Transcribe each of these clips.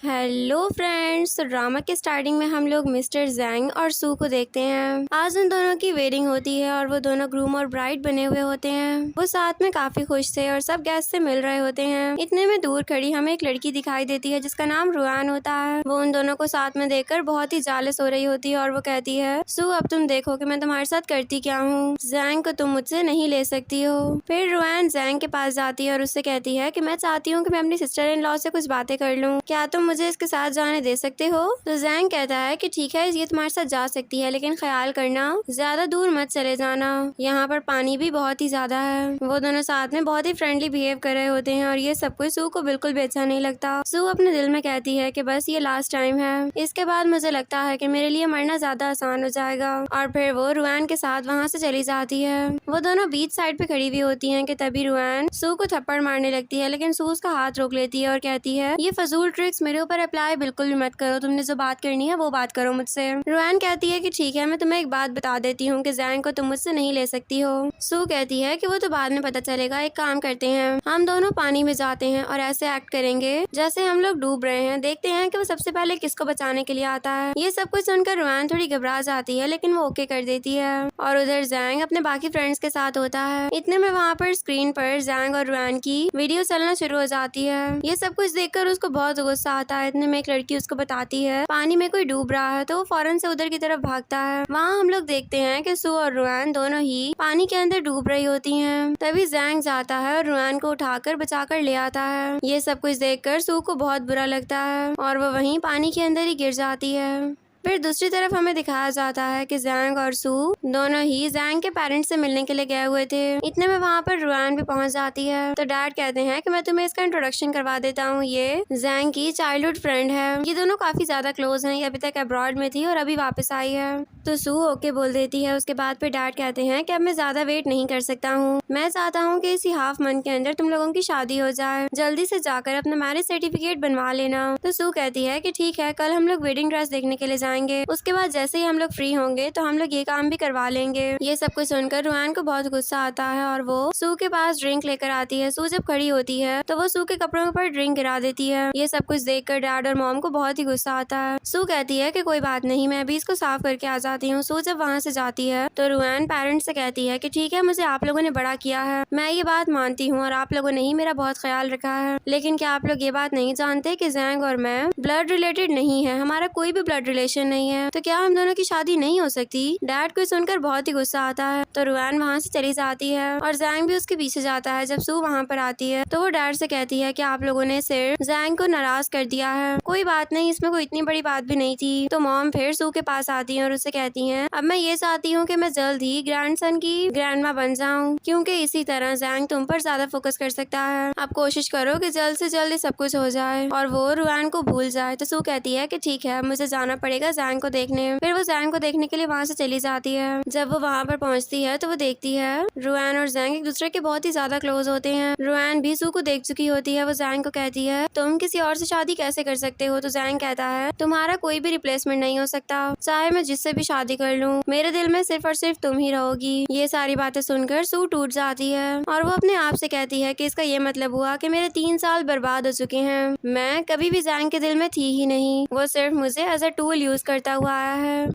Hello friends, तो drama के starting में हम लोग मिस्टर जैंग और सू को देखते हैं। आज उन दोनों की वेडिंग होती है और वो दोनों ग्रूम और ब्राइड बने हुए होते हैं। वो साथ में काफी खुश थे और सब गेस्ट से मिल रहे होते हैं। इतने में दूर खड़ी हमें एक लड़की दिखाई देती है जिसका नाम रुआन होता है। वो उन दोनों को साथ में देखकर बहुत ही जालस हो रही होती है और वो कहती है, सू अब तुम देखो कि मैं तुम्हारे साथ करती क्या हूँ। जैंग को तुम मुझसे नहीं ले सकती हो। फिर रुआन जैंग के पास जाती है और उससे कहती है कि मैं चाहती हूँ कि मैं अपनी सिस्टर इन लॉ से कुछ बातें कर लूँ, क्या तुम मुझे इसके साथ जाने दे सकते हो। तो जैंग कहता है कि ठीक है, ये तुम्हारे साथ जा सकती है, लेकिन ख्याल करना ज्यादा दूर मत चले जाना, यहाँ पर पानी भी बहुत ही ज्यादा है। वो दोनों साथ में बहुत ही फ्रेंडली बिहेव कर रहे होते हैं और ये सब कुछ सू को बिल्कुल भी अच्छा नहीं लगता। सू अपने दिल में कहती है कि बस ये लास्ट टाइम है, इसके बाद मुझे लगता है कि मेरे लिए मरना ज्यादा आसान हो जाएगा। और फिर वो रुआन के साथ वहाँ से चली जाती है। वो दोनों बीच साइड पे खड़ी हुई होती हैं कि तभी रुआन सू को थप्पड़ मारने लगती है, लेकिन सू उसका हाथ रोक लेती है और कहती है, ये फजूल ट्रिक्स मेरे ऊपर अप्लाई बिल्कुल भी मत करो, तुमने जो बात करनी है वो बात करो मुझसे। रुआन कहती है कि ठीक है, मैं तुम्हें एक बात बता देती हूँ कि जैंग को तुम मुझसे नहीं ले सकती हो। सू कहती है कि वो तो बाद में पता चलेगा, एक काम करते हैं, हम दोनों पानी में जाते हैं और ऐसे एक्ट करेंगे जैसे हम लोग डूब रहे हैं, देखते हैं कि वो सबसे पहले किसको बचाने के लिए आता है। ये सब कुछ सुनकर रुआन थोड़ी घबरा जाती है, लेकिन वो ओके कर देती है और उधर जैंग अपने बाकी फ्रेंड्स के साथ होता है। इतने में वहाँ पर स्क्रीन पर जैंग और रुआन की वीडियो चलना शुरू हो जाती है। ये सब कुछ देखकर उसको बहुत गुस्सा आता है। इतने में एक लड़की उसको बताती है पानी में कोई डूब रहा है, तो वो फौरन से उधर की तरफ भागता है। वहाँ हम लोग देखते हैं कि सू और रुआन दोनों ही पानी के अंदर डूब रही होती हैं। तभी जैंग जाता है और रुआन को उठाकर बचाकर ले आता है। ये सब कुछ देखकर सू को बहुत बुरा लगता है और वो वहीं पानी के अंदर ही गिर जाती है। फिर दूसरी तरफ हमें दिखाया जाता है कि जैंग और सू दोनों ही जैंग के पेरेंट्स से मिलने के लिए गए हुए थे। इतने में वहाँ पर रुआन भी पहुँच जाती है। तो डैड कहते हैं कि मैं तुम्हें इसका इंट्रोडक्शन करवा देता हूँ, ये जैंग की चाइल्डहुड फ्रेंड है। ये दोनों काफी ज्यादा क्लोज हैं। ये अभी तक अब्रॉड में थी और अभी वापस आई है। तो सू ओके बोल देती है। उसके बाद फिर डैड कहते हैं कि अब मैं ज्यादा वेट नहीं कर सकता हूँ, मैं चाहता हूँ कि इसी हाफ मंथ के अंदर तुम लोगों की शादी हो जाए, जल्दी से जाकर अपना मैरिज सर्टिफिकेट बनवा लेना। तो सू कहती है कि ठीक है, कल हम लोग वेडिंग ड्रेस देखने के लिए जाएंगे, उसके बाद जैसे ही हम लोग फ्री होंगे तो हम लोग ये काम भी करवा लेंगे। ये सब कुछ सुनकर रुआन को बहुत गुस्सा आता है और वो सू के पास ड्रिंक लेकर आती है। सू जब खड़ी होती है तो वो सू के कपड़ों पर ड्रिंक गिरा देती है। ये सब कुछ देखकर डैड और मॉम को बहुत ही गुस्सा आता है। सू कहती है कि कोई बात नहीं, मैं अभी इसको साफ करके आ जाती हूँ। सू जब वहाँ से जाती है तो रुआन पेरेंट्स से कहती है कि ठीक है, मुझे आप लोगों ने बड़ा किया है, मैं ये बात मानती हूँ और आप लोगों ने ही मेरा बहुत ख्याल रखा है, लेकिन क्या आप लोग ये बात नहीं जानते कि जैंग और मैं ब्लड रिलेटेड नहीं है, हमारा कोई भी ब्लड रिलेशन नहीं है, तो क्या हम दोनों की शादी नहीं हो सकती। डैड को सुनकर बहुत ही गुस्सा आता है। तो रुआन वहाँ से चली जाती है और जैंग भी उसके पीछे जाता है। जब सू वहाँ पर आती है तो वो डैड से कहती है कि आप लोगों ने सिर्फ जैंग को नाराज कर दिया है, कोई बात नहीं, इसमें कोई इतनी बड़ी बात भी नहीं थी। तो मॉम फिर सू के पास आती है और उससे कहती है, अब मैं ये चाहती हूँ कि मैं जल्द ही ग्रैंडसन की ग्रैंडमा बन जाऊँ, क्योंकि इसी तरह जैंग तुम पर ज्यादा फोकस कर सकता है। आप कोशिश करो कि जल्द से जल्द सब कुछ हो जाए और वो रुआन को भूल जाए। तो सू कहती है कि ठीक है, मुझे जाना पड़ेगा जैंग को देखने। फिर वो जैंग को देखने के लिए वहाँ से चली जाती है। जब वो वहाँ पर पहुँचती है तो वो देखती है रुआन और जैंग एक दूसरे के बहुत ही ज्यादा क्लोज होते हैं। रुआन भी सू को देख चुकी होती है। वो जैंग को कहती है, तुम किसी और से शादी कैसे कर सकते हो। तो जैंग कहता है, तुम्हारा कोई भी रिप्लेसमेंट नहीं हो सकता, चाहे मैं जिससे भी शादी कर लूँ, मेरे दिल में सिर्फ और सिर्फ तुम ही रहोगी। ये सारी बातें सुनकर सू टूट जाती है और वो अपने आप से कहती है कि इसका ये मतलब हुआ कि मेरे 3 साल बर्बाद हो चुके हैं, मैं कभी भी जैंग के दिल में थी ही नहीं, वो सिर्फ मुझे एज अ टूल यूज करता हुआ आया है।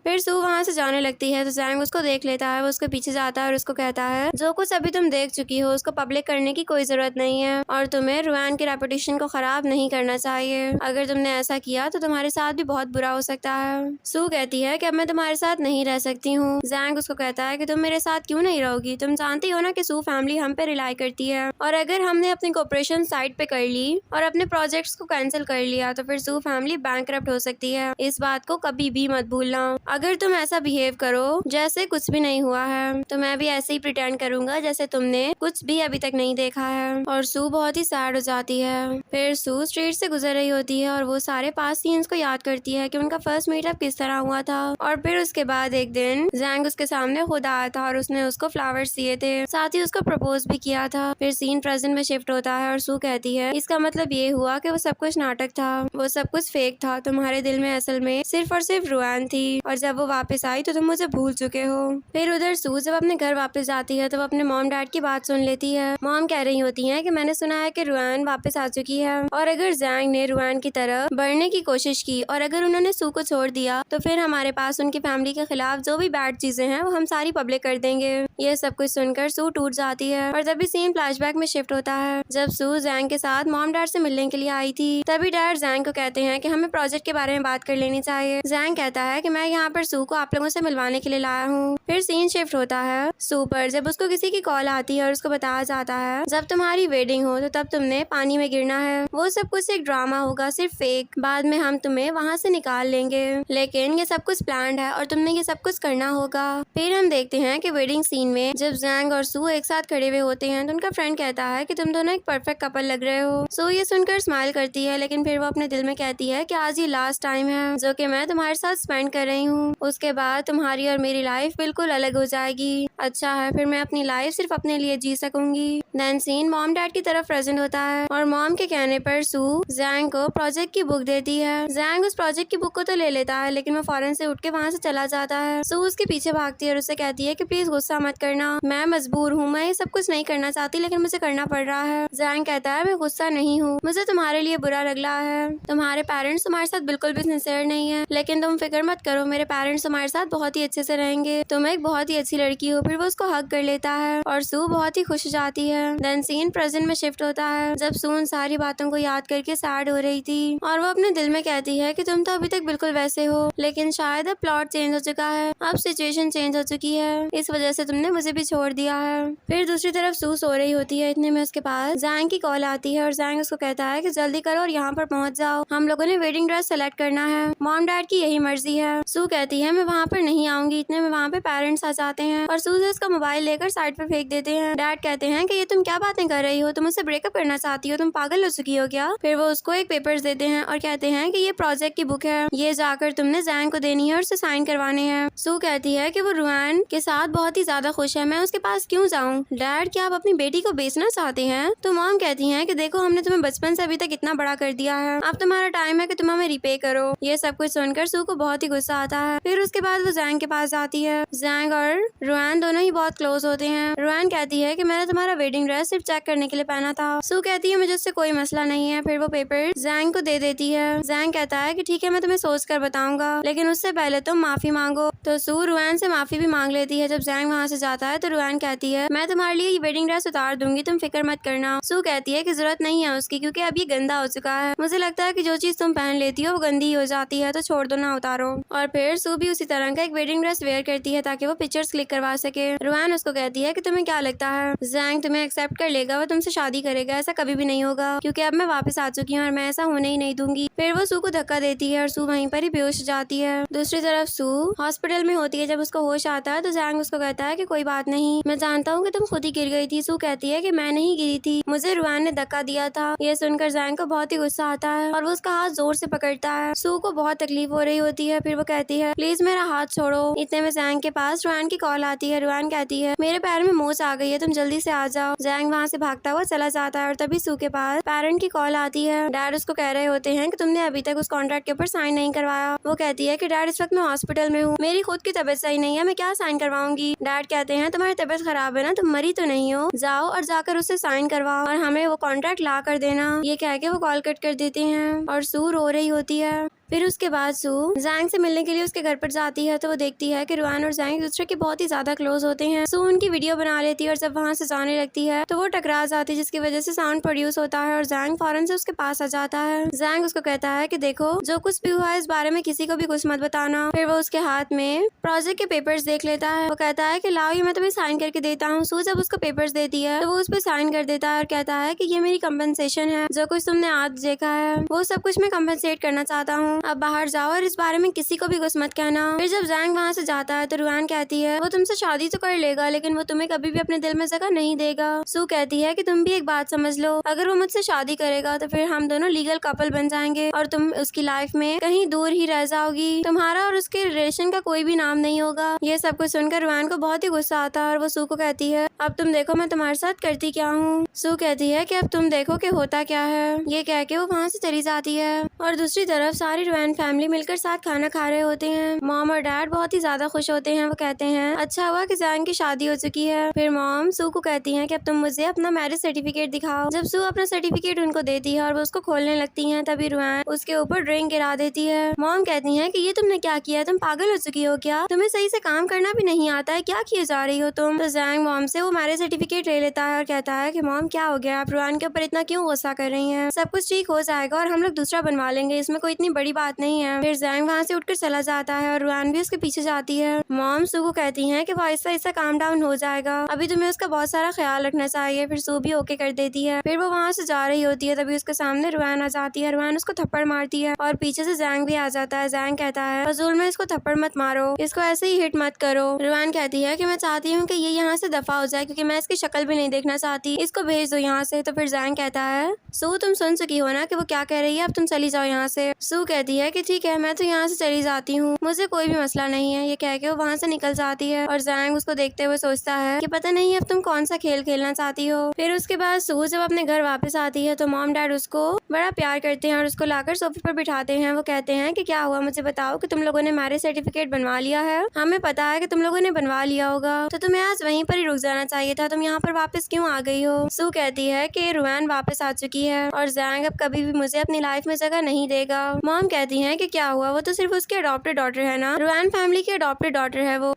फिर सू वहाँ से जाने लगती है तो जैंग उसको देख लेता है। वो उसके पीछे जाता है और उसको कहता है, जो कुछ अभी तुम देख चुकी हो उसको पब्लिक करने की कोई जरूरत नहीं है और तुम्हें रुआन की रेपुटेशन को खराब नहीं करना चाहिए, अगर तुमने ऐसा किया तो तुम्हारे साथ भी बहुत बुरा हो सकता है। सू कहती है कि अब मैं तुम्हारे साथ नहीं रह सकती हूँ। जैंग उसको कहता है कि तुम मेरे साथ क्यों नहीं रहोगी, तुम जानती हो ना कि सू फैमिली हम पे रिलाई करती है और अगर हमने अपनी कोऑपरेशन साइड पे कर ली और अपने प्रोजेक्ट्स को कैंसिल कर लिया तो फिर सू फैमिली बैंकरप्ट हो सकती है, इस बात को कभी भी मत भूलना। अगर तुम ऐसा बिहेव करो जैसे कुछ भी नहीं हुआ है तो मैं भी ऐसे ही प्रिटेंड करूंगा जैसे तुमने कुछ भी अभी तक नहीं देखा है। और सू बहुत ही सैड हो जाती है। फिर सू स्ट्रीट से गुजर रही होती है और वो सारे पास सीन्स को याद करती है कि उनका फर्स्ट मीटअप किस तरह हुआ था। और फिर उसके बाद एक दिन जैंग उसके सामने खुद आया था और उसने उसको फ्लावर्स दिए थे, साथ ही उसको प्रपोज भी किया था। फिर सीन प्रेजेंट में शिफ्ट होता है और सू कहती है, इसका मतलब ये हुआ कि वो सब कुछ नाटक था, वो सब कुछ फेक था, तुम्हारे दिल में असल में सिर्फ और सिर्फ रुआन थी। और जब वो वापस आई तो तुम मुझे भूल चुके हो। फिर उधर सू जब अपने घर वापस जाती है तो वो अपने मॉम डैड की बात सुन लेती है। मॉम कह रही होती है कि मैंने सुना है कि रुआन वापस आ चुकी है और अगर जैंग ने रुआन की तरफ बढ़ने की कोशिश की और अगर उन्होंने सू को छोड़ दिया तो फिर हमारे पास उनकी फैमिली के खिलाफ जो भी बैड चीजें हैं वो हम सारी पब्लिक कर देंगे। ये सब कुछ सुनकर सू टूट जाती है और तभी सीन फ्लैशबैक में शिफ्ट होता है जब सू जैंग के साथ मॉम डैड से मिलने के लिए आई थी। तभी डैड जैंग को कहते हैं कि हमें प्रोजेक्ट के बारे में बात कर लेनी चाहिए। जैंग कहता है कि मैं यहाँ पर सू को आप लोगों से मिलवाने के लिए लाया हूँ। फिर सीन शिफ्ट होता है सू पर जब उसको किसी की कॉल आती है और उसको बताया जाता है जब तुम्हारी वेडिंग हो तो तब तुमने पानी में गिरना है। वो सब कुछ एक ड्रामा होगा, सिर्फ फेक। बाद में हम तुम्हें वहाँ से निकाल लेंगे, लेकिन ये सब कुछ प्लान्ड है और तुमने ये सब कुछ करना होगा। फिर हम देखते हैं कि वेडिंग सीन में जब जैंग और सू एक साथ खड़े हुए होते हैं तो उनका फ्रेंड कहता है कि तुम दोनों एक परफेक्ट कपल लग रहे हो। सू ये सुनकर स्माइल करती है लेकिन फिर वो अपने दिल में कहती है कि आज ये लास्ट टाइम है जो कि मैं तुम्हारे साथ स्पेंड कर रही हूँ। उसके बाद तुम्हारी और मेरी लाइफ बिल्कुल अलग हो जाएगी। अच्छा है, फिर मैं अपनी लाइफ सिर्फ अपने लिए जी सकूंगी। देन सीन मॉम डैड की तरफ प्रेजेंट होता है और मॉम के कहने पर सू जैंग को प्रोजेक्ट की बुक देती है। जैंग उस प्रोजेक्ट की बुक को तो ले लेता है लेकिन वो फौरन से उठ के वहाँ से चला जाता है। सू उसके पीछे भागती है और उससे कहती है कि प्लीज गुस्सा मत करना, मैं मजबूर हूँ, मैं ये सब कुछ नहीं करना चाहती लेकिन मुझे करना पड़ रहा है। जैंग कहता है मैं गुस्सा नहीं हूँ, मुझे तुम्हारे लिए बुरा लग रहा है, तुम्हारे पेरेंट्स तुम्हारे साथ बिल्कुल भी सिंसियर नहीं है, लेकिन तुम फिक्र मत करो, मेरे पेरेंट्स तुम्हारे साथ बहुत ही अच्छे से रहेंगे, तुम एक बहुत ही अच्छी लड़की हो। फिर वो उसको हक कर लेता है और सू बहुत ही खुश हो जाती है। देन सीन प्रेजेंट में शिफ्ट होता है जब सू उन सारी बातों को याद करके सैड हो रही थी और वो अपने दिल में कहती है कि तुम तो अभी तक बिल्कुल वैसे हो लेकिन शायद अब प्लॉट चेंज हो चुका है, अब सिचुएशन चेंज हो चुकी है, इस वजह से तुमने मुझे भी छोड़ दिया है। फिर दूसरी तरफ सू सो रही होती है, इतने में उसके पास जैंग की कॉल आती है और जैंग उसको कहता है कि जल्दी करो और यहाँ पर पहुँच जाओ, हम लोगों ने वेडिंग ड्रेस सेलेक्ट करना है, मॉम डैड की यही मर्जी है। सू कहती है मैं वहाँ पर नहीं आऊंगी। इतने में वहाँ पे पेरेंट्स आ जाते हैं और सू से उसका मोबाइल लेकर साइड पे फेंक देते हैं। डैड कहते हैं कि ये तुम क्या बातें कर रही हो, तुम उससे ब्रेकअप करना चाहती हो, तुम पागल हो चुकी हो क्या। फिर वो उसको एक पेपर्स देते हैं और कहते हैं कि ये प्रोजेक्ट की बुक है, ये जाकर तुमने जैंग को देनी है और उसे साइन करवाने हैं। सू कहती है कि वो रुआन के साथ बहुत ही ज्यादा खुश है, मैं उसके पास क्यों जाऊँ। डैड क्या आप अपनी बेटी को बेचना चाहते हैं। तो मॉम कहती है कि देखो हमने तुम्हें बचपन से अभी तक इतना बड़ा कर दिया है, अब तुम्हारा टाइम है कि तुम हमें रिपे करो। ये सब कुछ सुनकर सू को बहुत ही गुस्सा आता है। फिर उसके बाद वो जैंग के पास जाती है। जैंग और रुआन दोनों ही बहुत क्लोज होते हैं। रुआन कहती है कि मैंने तुम्हारा वेडिंग ड्रेस सिर्फ चेक करने के लिए पहना था। सू कहती है मुझे उससे कोई मसला नहीं है। फिर वो पेपर जैंग को दे देती है। जैंग कहता है कि ठीक है मैं तुम्हें सोच कर बताऊंगा लेकिन उससे पहले तुम माफी मांगो। तो सू रुआन से माफी भी मांग लेती है। जब जैंग वहाँ से जाता है तो रुआन कहती है मैं तुम्हारे लिए ये वेडिंग ड्रेस उतार दूंगी, तुम फिक्र मत करना। सू कहती है कि जरूरत नहीं है उसकी क्योंकि अब ये गंदा हो चुका है, मुझे लगता है कि जो चीज तुम पहन लेती हो वो गंदी हो जाती है, तो छोड़ दो ना उतारो। और फिर सू भी उसी तरह का एक वेडिंग ड्रेस वेयर करती है ताकि वो पिक्चर्स क्लिक करवा सके। रुआन उसको कहती है कि तुम्हें क्या लगता है जैंग तुम्हें एक्सेप्ट कर लेगा, वो तुमसे शादी करेगा। ऐसा कभी भी नहीं होगा क्योंकि अब मैं वापस आ चुकी हूँ और मैं ऐसा होने ही नहीं दूंगी। फिर वो सू को धक्का देती है और सू वहीं पर ही बेहोश हो जाती है। दूसरी तरफ सू हॉस्पिटल में होती है। जब उसको होश आता है तो जैंग उसको कहता है कि कोई बात नहीं, मैं जानता हूँ कि तुम खुद ही गिर गई थी। सू कहती है कि मैं नहीं गिरी थी, मुझे रुआन ने धक्का दिया था। ये सुनकर जैंग को बहुत ही गुस्सा आता है और वो उसका हाथ जोर से पकड़ता है। सू को बहुत तकलीफ हो रही होती है। फिर वो कहती है प्लीज मेरा हाथ छोड़ो। इतने में जैंग के पास रुआन की कॉल आती है। रुआन कहती है मेरे पैर में मोच आ गई है, तुम जल्दी से आ जाओ। जैंग वहाँ से भागता हुआ चला जाता है और तभी सू के पास पेरेंट की कॉल आती है। डैड उसको कह रहे होते हैं कि तुमने अभी तक उस कॉन्ट्रैक्ट के ऊपर साइन नहीं करवाया। वो कहती है कि डैड इस वक्त मैं हॉस्पिटल में हूँ, मेरी खुद की तबीयत सही नहीं है, मैं क्या साइन करवाऊंगी। डैड कहते हैं तुम्हारी तबीयत खराब है ना, तुम मरी तो नहीं हो, जाओ और जाकर उससे साइन करवाओ और हमें वो कॉन्ट्रैक्ट ला कर देना। ये कह के वो कॉल कट कर देते हैं और सू रो रही होती है। फिर उसके बाद सू जैंग से मिलने के लिए उसके घर पर जाती है तो वो देखती है कि रुआन और जैंग एक दूसरे के बहुत ही ज्यादा क्लोज होते हैं। सू उनकी वीडियो बना लेती है और जब वहाँ से जाने लगती है तो वो टकरा जाती है जिसकी वजह से साउंड प्रोड्यूस होता है और जैंग फौरन से उसके पास आ जाता है। जैंग उसको कहता है कि देखो जो कुछ भी हुआ है इस बारे में किसी को भी कुछ मत बताना। फिर वो उसके हाथ में प्रोजेक्ट के पेपर्स देख लेता है। वो कहता है कि लाओ ये मैं तुम्हें साइन करके देता हूँ। सू जब उसको पेपर्स देती है तो वो उस पर साइन कर देता है और कहता है कि ये मेरी कंपनसेशन है, जो कुछ तुमने आज देखा है वो सब कुछ मैं कंपनसेट करना चाहता हूँ, अब बाहर जाओ और इस बारे में किसी को भी कुछ मत कहना। फिर जब जैंग वहाँ से जाता है तो रुआन कहती है वो तुमसे शादी तो कर लेगा लेकिन वो तुम्हें कभी भी अपने दिल में जगह नहीं देगा। सू कहती है कि तुम भी एक बात समझ लो, अगर वो मुझसे शादी करेगा तो फिर हम दोनों लीगल कपल बन जाएंगे और तुम उसकी लाइफ में कहीं दूर ही रह जाओगी, तुम्हारा और उसके रिलेशन का कोई भी नाम नहीं होगा। ये सब कुछ सुनकर रुआन को बहुत ही गुस्सा आता है और वो सू को कहती है अब तुम देखो मैं तुम्हारे साथ करती क्या हूँ। सू कहती है कि अब तुम देखो कि होता क्या है। ये कह के वो वहाँ से चली जाती है और दूसरी तरफ सारी रुआन फैमिली मिलकर साथ खाना खा रहे होते हैं। मॉम और डैड बहुत ही ज्यादा खुश होते हैं। वो कहते हैं अच्छा हुआ कि जैंग की शादी हो चुकी है। फिर मॉम सू को कहती है कि अब तुम मुझे अपना मैरिज सर्टिफिकेट दिखाओ। जब सू अपना सर्टिफिकेट उनको देती है और वो उसको खोलने लगती है, तभी रुआन उसके ऊपर ड्रिंक गिरा देती है। मॉम कहती है कि ये तुमने क्या किया, तुम पागल हो चुकी हो क्या, तुम्हें सही से काम करना भी नहीं आता है, क्या किए जा रही हो तुम। तो जैंग मॉम से वो मैरिज सर्टिफिकेट ले लेता है और कहता है कि मॉम क्या हो गया, आप रुआन के ऊपर इतना क्यों गुस्सा कर रही हैं, सब कुछ ठीक हो जाएगा और हम लोग दूसरा बनवा लेंगे, इसमें कोई इतनी बड़ी बात नहीं है। फिर जैंग वहाँ से उठकर चला जाता है और रुआन भी उसके पीछे जाती है। मॉम सू को कहती है कि वो ऐसा ऐसा काम डाउन हो जाएगा, अभी तुम्हें उसका बहुत सारा ख्याल रखना चाहिए। फिर सू भी ओके कर देती है। फिर वो वहाँ से जा रही होती है, तभी उसके सामने रुआन आ जाती है। रुआन उसको थप्पड़ मारती है और पीछे से जैंग भी आ जाता है। जैंग कहता है फजूल में इसको थप्पड़ मत मारो, इसको ऐसे ही हिट मत करो। रुआन कहती है कि मैं चाहती हूँ कि ये यहाँ से दफा हो जाए, क्योंकि मैं इसकी शक्ल भी नहीं देखना चाहती, इसको भेज दो यहाँ से। तो फिर जैंग कहता है सू तुम सुन चुकी हो ना कि वो क्या कह रही है, अब तुम चली जाओ यहाँ से। सू कहती है कि ठीक है, मैं तो यहाँ से चली जाती हूँ, मुझे कोई भी मसला नहीं है। ये कह के वो वहाँ से निकल जाती है और जैंग उसको देखते हुए सोचता है कि पता नहीं अब तुम कौन सा खेल खेलना चाहती हो। फिर उसके बाद सू जब अपने घर वापस आती है तो मॉम डैड उसको बड़ा प्यार करते हैं और उसको लाकर सोफे पर बिठाते हैं। वो कहते हैं कि क्या हुआ, मुझे बताओ कि तुम लोगों ने मैरिज सर्टिफिकेट बनवा लिया है। हमें पता है कि तुम लोगों ने बनवा लिया होगा, तो तुम्हें आज वहीं पर ही रुक जाना चाहिए था, तुम यहाँ पर वापस क्यों आ गई हो। सू कहती है कि रुआन वापस आ चुकी है और जैंग अब कभी भी मुझे अपनी लाइफ में जगह नहीं देगा। मॉम कहती है कि क्या हुआ, वो तो सिर्फ उसकी अडॉप्टेड डॉटर है ना, रुआन फैमिली की अडॉप्टेड डॉटर है वो,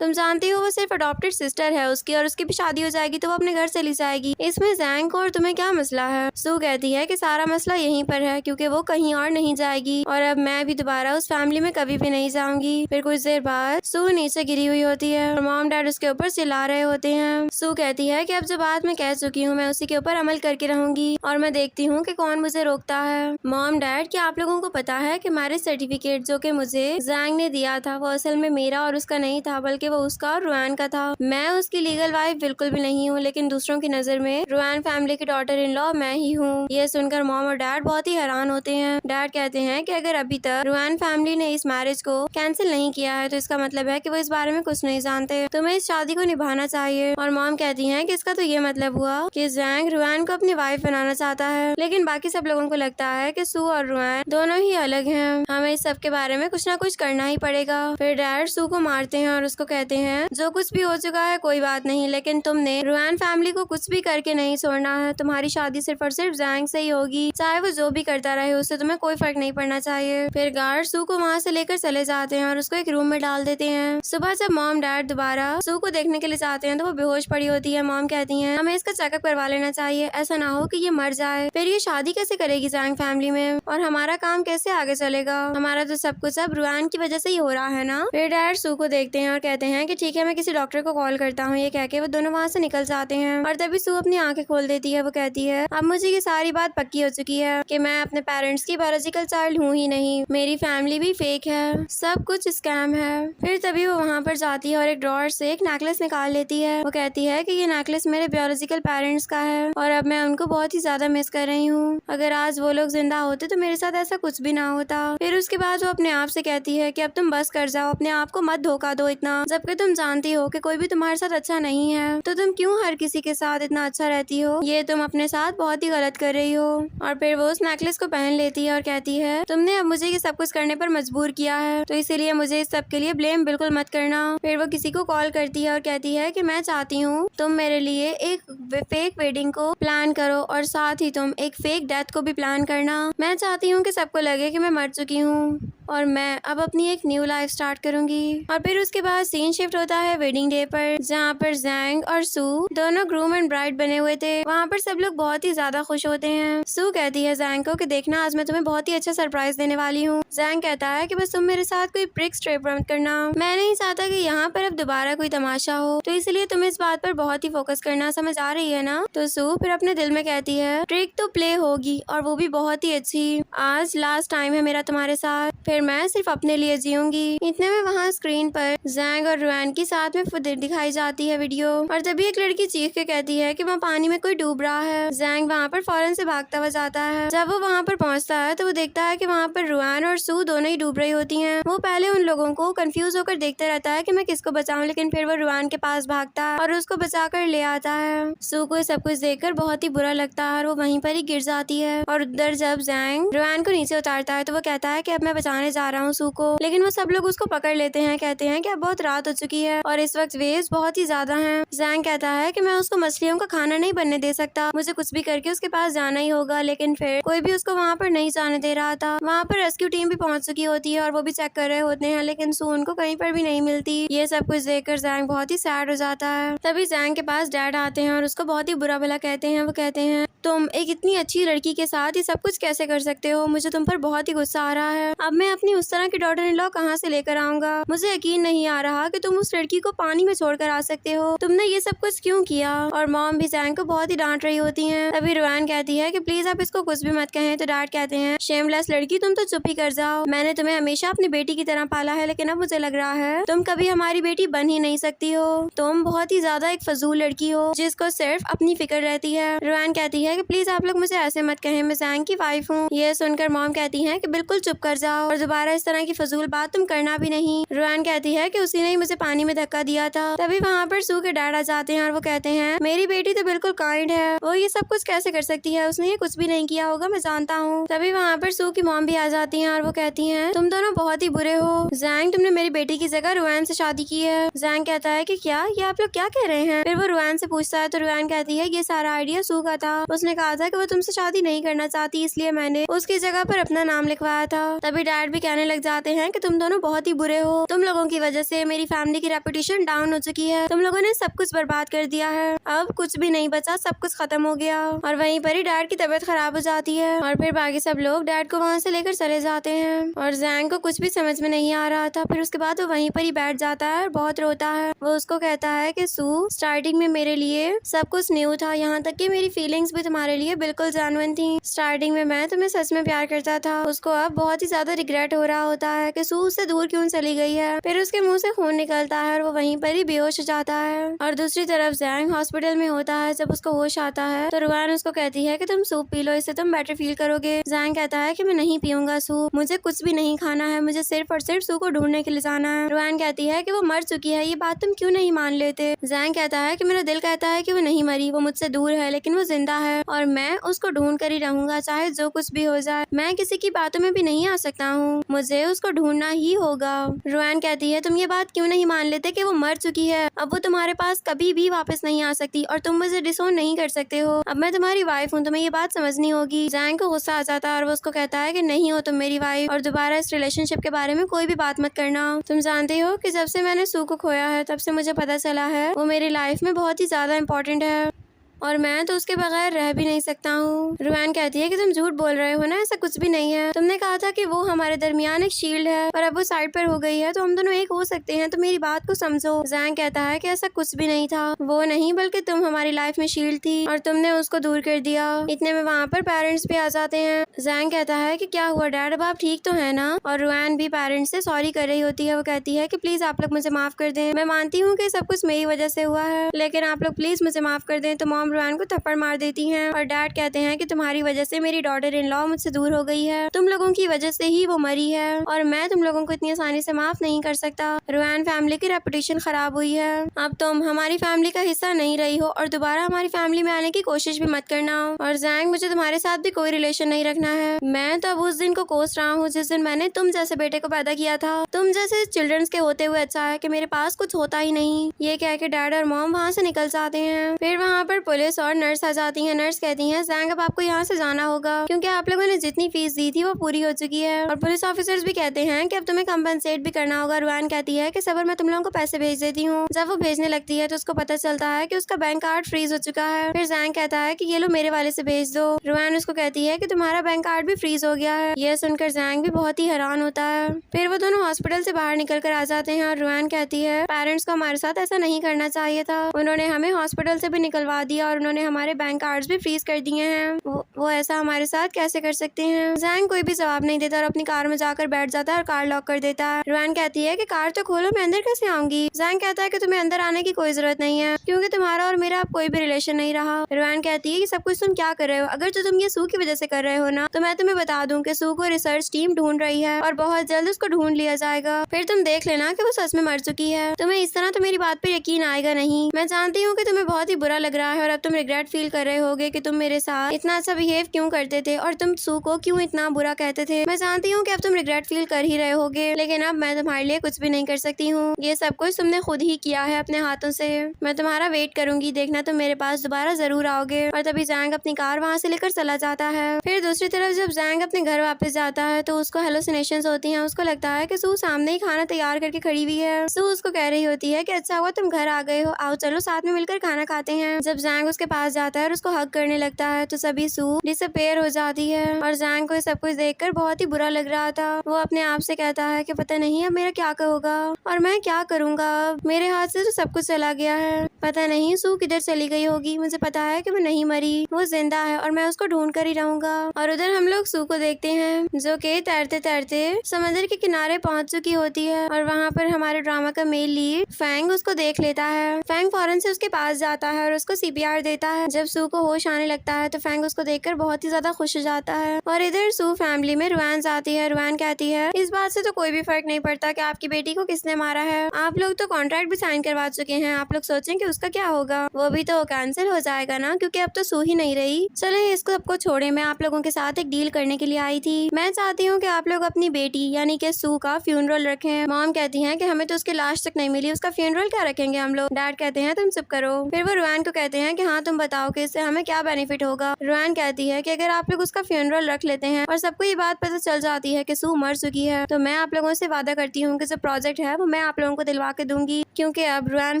तुम जानती हो वो सिर्फ अडॉप्टेड सिस्टर है उसकी, और उसकी भी शादी हो जाएगी तो वो अपने घर चली जाएगी, इसमें जैंग को और तुम्हें क्या मसला है। सू कहती है कि सारा मसला यहीं पर है, क्योंकि वो कहीं और नहीं जाएगी और अब मैं भी दोबारा उस फैमिली में कभी भी नहीं जाऊंगी। फिर कुछ देर बाद सू नीचे गिरी हुई होती है और मॉम डैड उसके ऊपर चिल्ला रहे होते हैं। सू कहती है कि अब जो बात मैं कह चुकी हूँ मैं उसी के ऊपर अमल करके रहूंगी और मैं देखती हूँ कि कौन मुझे रोकता है। मॉम डैड क्या आप लोगों को पता है कि मैरिज सर्टिफिकेट जो कि मुझे जैंग ने दिया था वो असल में मेरा और उसका नहीं था, बल्कि वो उसका और रुआन का था। मैं उसकी लीगल वाइफ बिल्कुल भी नहीं हूँ, लेकिन दूसरों की नजर में रुआन फैमिली की डॉटर इन लॉ मैं ही हूँ। ये सुनकर मॉम और डैड बहुत ही हैरान होते हैं। डैड कहते हैं कि अगर अभी तक रुआन फैमिली ने इस मैरिज को कैंसिल नहीं किया है तो इसका मतलब है कि वो इस बारे में कुछ नहीं जानते, तुम्हें इस शादी को निभाना चाहिए। और मॉम कहती है कि इसका तो ये मतलब हुआ कि जैंग रुआन को अपनी वाइफ बनाना चाहता है, लेकिन बाकी सब लोगों को लगता है कि सू और रुआन दोनों ही अलग हैं, हमें इस सब के बारे में कुछ ना कुछ करना ही पड़ेगा। फिर डैड सू को मारते हैं और उसको कहते हैं जो कुछ भी हो चुका है कोई बात नहीं, लेकिन तुमने रुआन फैमिली को कुछ भी करके नहीं छोड़ना है, तुम्हारी शादी सिर्फ और सिर्फ जैंग से ही होगी, चाहे वो जो भी करता रहे उससे तुम्हें कोई फर्क नहीं पड़ना चाहिए। फिर गार्ड सू को वहाँ से लेकर चले जाते हैं और उसको एक रूम में डाल देते हैं। सुबह जब मॉम डैड दोबारा सू को देखने के लिए जाते हैं तो वो बेहोश पड़ी होती है। मॉम कहती है हमें इसका चेकअप करवा लेना चाहिए, ऐसा ना हो कि ये मर जाए, फिर ये शादी कैसे करेगी जैंग फैमिली में और हमारा काम कैसे आगे चलेगा, हमारा तो सब कुछ अब रुआन की वजह से ही हो रहा है ना। फिर डैड सू को देखते हैं और कहते हैं कि ठीक है मैं किसी डॉक्टर को कॉल करता हूँ। ये कह के वो दोनों वहाँ से निकल जाते हैं और तभी सू अपनी आंखें खोल देती है। वो कहती है अब मुझे ये सारी बात पक्की हो चुकी है कि मैं अपने पेरेंट्स की बायोलॉजिकल चाइल्ड हूँ ही नहीं, मेरी फैमिली भी फेक है, सब कुछ स्कैम है। फिर तभी वो वहाँ पर जाती है और एक ड्रॉअर से एक नेकलेस निकाल लेती है। वो कहती है कि ये नेकलेस मेरे बायोलॉजिकल पेरेंट्स का है और अब मैं उनको बहुत ही ज्यादा मिस कर रही हूँ, अगर आज वो लोग जिंदा होते तो मेरे साथ ऐसा कुछ भी ना होता। फिर उसके बाद वो अपने आप से कहती है कि अब तुम बस कर जाओ, अपने आप को मत धोखा दो इतना, जबकि तुम जानती हो कि कोई भी तुम्हारे साथ अच्छा नहीं है, तो तुम क्यों हर किसी के साथ इतना अच्छा रहती हो, ये तुम अपने साथ बहुत ही गलत कर रही हो। और फिर वो उस नेकलेस को पहन लेती है और कहती है तुमने अब मुझे ये सब कुछ करने पर मजबूर किया है, तो इसीलिए मुझे इस सब के लिए ब्लेम बिल्कुल मत करना। फिर वो किसी को कॉल करती है और कहती है कि मैं चाहती हूँ तुम मेरे लिए एक फेक वेडिंग को प्लान करो और साथ ही तुम एक फेक डेथ को भी प्लान करना। मैं चाहती हूँ कि सबको लगे कि मैं मर चुकी हूँ और मैं अब अपनी एक न्यू लाइफ स्टार्ट करूंगी। और फिर उसके बाद सीन शिफ्ट होता है वेडिंग डे पर, जहाँ पर जैंग और सू दोनों ग्रूम एंड ब्राइड बने हुए थे। वहाँ पर सब लोग बहुत ही ज्यादा खुश होते हैं। सू कहती है जैंग को कि देखना आज मैं तुम्हें बहुत ही अच्छा सरप्राइज देने वाली हूँ। जैंग कहता है कि बस तुम मेरे साथ कोई ट्रिक्स ट्रिप मत करना, मैं नहीं चाहता कि यहाँ पर अब दोबारा कोई तमाशा हो, तो इसलिए तुम्हें इस बात पर बहुत ही फोकस करना, समझ आ रही है ना। तो सू फिर अपने दिल में कहती है ट्रिक तो प्ले होगी और वो भी बहुत ही अच्छी, आज लास्ट टाइम है मेरा तुम्हारे साथ, फिर मैं सिर्फ अपने लिए जीऊंगी। इतने में वहाँ स्क्रीन पर जैंग और और रुआन की साथ में दिखाई जाती है वीडियो। और तभी एक लड़की चीख के कहती है कि वहाँ पानी में कोई डूब रहा है। जैंग वहाँ पर फौरन से भागता हुआ जाता है। जब वो वहाँ पर पहुँचता है तो वो देखता है कि वहाँ पर रुआन और सू दोनों ही डूब रही होती हैं। वो पहले उन लोगों को कंफ्यूज होकर देखता रहता है कि मैं किसको बचाऊं, लेकिन फिर वो रुआन के पास भागता है और उसको बचा कर ले आता है। सू को सब कुछ देखकर बहुत ही बुरा लगता है और वो वहीं पर ही गिर जाती है। और उधर जब जैंग रुआन को नीचे उतारता है तो वो कहता है कि अब मैं बचाने जा रहा हूँ सू को, लेकिन वो सब लोग उसको पकड़ लेते हैं। कहते हैं कि अब बहुत रात हो चुकी है और इस वक्त वेव्स बहुत ही ज्यादा हैं। जैंग कहता है कि मैं उसको मछलियों का खाना नहीं बनने दे सकता, मुझे कुछ भी करके उसके पास जाना ही होगा। लेकिन फिर कोई भी उसको वहाँ पर नहीं जाने दे रहा था। वहाँ पर रेस्क्यू टीम भी पहुँच चुकी होती है और वो भी चेक कर रहे होते हैं, लेकिन सू उनको कहीं पर भी नहीं मिलती। ये सब कुछ देखकर जैंग बहुत ही सैड हो जाता है। तभी जैंग के पास डैड आते हैं और उसको बहुत ही बुरा भला कहते हैं। वो कहते हैं तुम एक इतनी अच्छी लड़की के साथ ये सब कुछ कैसे कर सकते हो, मुझे तुम पर बहुत ही गुस्सा आ रहा है। अब मैं अपनी उस तरह की डॉटर इन लॉ कहाँ से लेकर आऊंगा, मुझे यकीन नहीं आ रहा कि तुम उस लड़की को पानी में छोड़कर आ सकते हो, तुमने ये सब कुछ क्यों किया। और मॉम भी जैंग को बहुत ही डांट रही होती हैं। तभी रुआन कहती है कि प्लीज आप इसको कुछ भी मत कहें। तो डैड कहते हैं शेमलेस लड़की, तुम तो चुप ही कर जाओ, मैंने तुम्हें हमेशा अपनी बेटी की तरह पाला है, लेकिन अब मुझे लग रहा है तुम कभी हमारी बेटी बन ही नहीं सकती हो। तुम बहुत ही ज्यादा एक फजूल लड़की हो जिसको सिर्फ अपनी फिक्र रहती है। रुआन कहती है कि प्लीज आप लोग मुझे ऐसे मत कहें, मैं जैंग की वाइफ हूँ। ये सुनकर मॉम कहती है कि बिल्कुल चुप कर जाओ और दोबारा इस तरह की फजूल बात तुम करना भी नहीं। रुआन कहती है कि उसी ने ही मुझे पानी में धक्का दिया था। तभी वहाँ पर सू के डैड आ जाते हैं और वो कहते हैं मेरी बेटी तो बिल्कुल काइंड है, वो ये सब कुछ कैसे कर सकती है, उसने ये कुछ भी नहीं किया होगा, मैं जानता हूँ। तभी वहाँ पर सू की मॉम भी आ जाती है और वो कहती है तुम दोनों बहुत ही बुरे हो। जैंग, तुमने मेरी बेटी की जगह रुआन से शादी की है। जैंग कहता है कि क्या, ये आप लोग क्या कह रहे हैं। फिर वो रुआन से पूछता है तो रुआन कहती है ये सारा आइडिया सू का था, उसने कहा था कि वो तुमसे शादी नहीं करना चाहती, इसलिए मैंने उसकी जगह पर अपना नाम लिखवाया था। तभी डैड भी कहने लग जाते हैं कि तुम दोनों बहुत ही बुरे हो, तुम लोगों की वजह से मेरी फैमिली की रेपुटेशन डाउन हो चुकी है, तुम लोगों ने सब कुछ बर्बाद कर दिया है, अब कुछ भी नहीं बचा, सब कुछ खत्म हो गया। और वहीं पर ही डैड की तबीयत खराब हो जाती है और फिर बाकी सब लोग डैड को वहाँ से लेकर चले जाते हैं। और जैंग को कुछ भी समझ में नहीं आ रहा था। फिर उसके बाद वो वहीं पर ही बैठ जाता है और बहुत रोता है। वो उसको कहता है कि सू, स्टार्टिंग में मेरे लिए सब कुछ न्यू था, यहाँ तक कि मेरी फीलिंग्स भी तुम्हारे लिए बिल्कुल जेन्युइन थी। स्टार्टिंग में मैं तुम्हें सच में प्यार करता था। उसको अब बहुत ही ज्यादा रिग्रेट हो रहा होता है कि सू उससे दूर क्यों चली गई है। फिर उसके मुंह से खून निकलता है और वो वहीं पर ही बेहोश हो जाता है। और दूसरी तरफ जैंग हॉस्पिटल में होता है। जब उसको होश आता है तो रुआन उसको कहती है कि तुम सूप पी लो, इससे तुम बेटर फील करोगे। जैंग कहता है कि मैं नहीं पीऊंगा सूप, मुझे कुछ भी नहीं खाना है, मुझे सिर्फ और सिर्फ सू को ढूंढने के लिए जाना है। रुआन कहती है कि वो मर चुकी है, ये बात तुम क्यों नहीं मान लेते। जैंग कहता है कि मेरा दिल कहता है कि वो नहीं मरी, वो मुझसे दूर है, लेकिन वो जिंदा है और मैं उसको ढूंढ कर ही रहूंगा, चाहे जो कुछ भी हो जाए। मैं किसी की बातों में भी नहीं आ सकता हूँ, मुझे उसको ढूंढना ही होगा। रुआन कहती है तुम ये बात क्यों नहीं मान लेते कि वो मर चुकी है, अब वो तुम्हारे पास कभी भी वापस नहीं आ सकती और तुम मुझे डिसोन नहीं कर सकते हो। अब मैं तुम्हारी वाइफ हूँ, तुम्हें ये बात समझनी होगी। जैंग को गुस्सा आ जाता है और वो उसको कहता है कि नहीं हो तुम मेरी वाइफ और दोबारा इस रिलेशनशिप के बारे में कोई भी बात मत करना। तुम जानते हो कि जब से मैंने सू को खोया है तब से मुझे पता चला है वो मेरी लाइफ में बहुत ही ज्यादा इम्पोर्टेंट है और मैं तो उसके बगैर रह भी नहीं सकता हूँ। रुआन कहती है कि तुम झूठ बोल रहे हो ना, ऐसा कुछ भी नहीं है, तुमने कहा था कि वो हमारे दरमियान एक शील्ड है और अब वो साइड पर हो गई है तो हम दोनों एक हो सकते हैं, तो मेरी बात को समझो। जैंग कहता है कि ऐसा कुछ भी नहीं था, वो नहीं बल्कि तुम हमारी लाइफ में शील्ड थी और तुमने उसको दूर कर दिया। इतने में वहाँ पर पेरेंट्स भी आ जाते हैं। जैंग कहता है कि क्या हुआ डैड, अब आप ठीक तो है ना। और रुआन भी पेरेंट्स से सॉरी कर रही होती है। वो कहती है कि प्लीज आप लोग मुझे माफ कर दें, मैं मानती हूँ कि सब कुछ मेरी वजह से हुआ है, लेकिन आप लोग प्लीज मुझे माफ कर दें। तो मॉम रुआन को थप्पड़ मार देती हैं और डैड कहते हैं कि तुम्हारी वजह से मेरी डॉटर इन लॉ मुझसे दूर हो गई है, तुम लोगों की वजह से ही वो मरी है और मैं तुम लोगों को इतनी आसानी से माफ नहीं कर सकता। रुआन फैमिली की रेपुटेशन खराब हुई है, अब तुम हमारी फैमिली का हिस्सा नहीं रही हो और दोबारा हमारी फैमिली में आने की कोशिश भी मत करना। और जैंग, मुझे तुम्हारे साथ भी कोई रिलेशन नहीं रखना है, मैं तो अब उस दिन को कोस रहा हूँ जिस दिन मैंने तुम जैसे बेटे को पैदा किया था, तुम जैसे चिल्ड्रंस के होते हुए अच्छा है कि मेरे पास कुछ होता ही नहीं। ये कह के डैड और मॉम वहाँ से निकल जाते हैं। फिर वहाँ पर पुलिस और नर्स आ जाती है। नर्स कहती है जैंग, अब आपको यहाँ से जाना होगा क्योंकि आप लोगों ने जितनी फीस दी थी वो पूरी हो चुकी है। और पुलिस ऑफिसर्स भी कहते हैं कि अब तुम्हें कंपनसेट भी करना होगा। रुआन कहती है कि सबर, मैं तुम लोगों को पैसे भेज देती हूँ। जब वो भेजने लगती है तो उसको पता चलता है कि उसका बैंक कार्ड फ्रीज हो चुका है। फिर जैंग कहता है कि ये लो मेरे वाले से भेज दो। रुआन उसको कहती है कि तुम्हारा बैंक कार्ड भी फ्रीज हो गया है। यह सुनकर जैंग भी बहुत ही हैरान होता है। फिर वो दोनों हॉस्पिटल से बाहर निकल कर आ जाते हैं और रुआन कहती है पेरेंट्स को हमारे साथ ऐसा नहीं करना चाहिए था, उन्होंने हमें हॉस्पिटल से भी निकलवा दिया दिया और उन्होंने हमारे बैंक कार्ड्स भी फ्रीज कर दिए हैं। वो ऐसा हमारे साथ कैसे कर सकते हैं? जैंग कोई भी जवाब नहीं देता और अपनी कार में जाकर बैठ जाता है और कार लॉक कर देता है। रुआन कहती है कि कार तो खोलो, मैं अंदर कैसे आऊंगी? जैंग कहता है कि तुम्हें अंदर आने की कोई जरूरत नहीं है क्योंकि तुम्हारा और मेरा अब कोई भी रिलेशन नहीं रहा। रुआन कहती है कि सब कुछ तुम क्या कर रहे हो? अगर तो तुम ये सू की वजह से कर रहे हो ना, तो मैं तुम्हें बता दूं कि सू को रिसर्च टीम ढूंढ रही है और बहुत जल्द उसको ढूंढ लिया जाएगा। फिर तुम देख लेना कि वो सच में मर चुकी है। तुम्हें इस तरह तो मेरी बात पर यकीन आएगा नहीं। मैं जानती हूँ कि तुम्हें बहुत ही बुरा लग रहा है और अब तुम रिग्रेट फील कर रहे होगे कि तुम मेरे साथ इतना अच्छा बिहेव क्यों करते थे और तुम सू को क्यों इतना बुरा कहते थे। मैं जानती हूँ कि अब तुम रिग्रेट फील कर ही रहे होगे, लेकिन अब मैं तुम्हारे लिए कुछ भी नहीं कर सकती हूँ। ये सब कुछ तुमने खुद ही किया है अपने हाथों से। मैं तुम्हारा वेट करूंगी, देखना तुम मेरे पास दोबारा जरूर आओगे। और तभी जैंग अपनी कार वहाँ से लेकर चला जाता है। फिर दूसरी तरफ जब जैंग अपने घर वापस जाता है तो उसको हेलुसिनेशंस होती हैं। उसको लगता है कि सू सामने ही खाना तैयार करके खड़ी हुई है। सू उसको कह रही होती है कि अच्छा हुआ तुम घर आ गए हो, आओ चलो साथ में मिलकर खाना खाते हैं। जब जैंग उसके पास जाता है और उसको हग करने लगता है तो सभी सू डिसअपीयर हो जाती है और जैंग को सब कुछ देखकर बहुत ही बुरा लग रहा था। वो अपने आप से कहता है कि पता नहीं अब मेरा क्या होगा और मैं क्या करूंगा, मेरे हाथ से तो सब कुछ चला गया है। पता नहीं सू किधर चली गई होगी। मुझे पता है कि वो नहीं मरी, वो जिंदा है और मैं उसको ढूंढ कर ही रहूंगा। और उधर हम लोग सू को देखते हैं जो कि तैरते तैरते समंदर के किनारे पहुंच चुकी होती है और वहाँ पर हमारे ड्रामा का मेल लीड फैंग उसको देख लेता है। फैंग फौरन से उसके पास जाता है और उसको CPR देता है। जब सू को होश आने लगता है तो फैंग उसको देखकर बहुत ही ज्यादा खुश हो जाता है। और इधर सू फैमिली में रुआन आती है। रुआन कहती है इस बात से तो कोई भी फर्क नहीं पड़ता कि आपकी बेटी को किसने मारा है। आप लोग तो कॉन्ट्रैक्ट भी साइन करवा चुके हैं, आप लोग सोचें कि उसका क्या होगा? वो भी तो कैंसिल हो जाएगा ना, क्योंकि अब तो सू ही नहीं रही। चले इसको सबको छोड़े, मैं आप लोगों के साथ एक डील करने के लिए आई थी। मैं चाहती हूँ कि आप लोग अपनी बेटी यानी कि सू का फ्यूनरल रखें। मॉम कहती है कि हमें तो उसकी लाश तक नहीं मिली, उसका फ्यूनरल क्या रखेंगे हम लोग? डैड कहते हैं तुम चुप करो। फिर वो रुआन को कहते हैं कि हाँ तुम बताओ कि इससे हमें क्या बेनिफिट होगा। रुआन कहती है कि अगर आप लोग उसका फ्यूनरल रख लेते हैं और सबको ये बात पता चल जाती है कि सू मर चुकी है, तो मैं आप लोगों से वादा करती हूँ कि जो प्रोजेक्ट है वो मैं आप लोगों को दिलवा के दूंगी, क्योंकि अब रुआन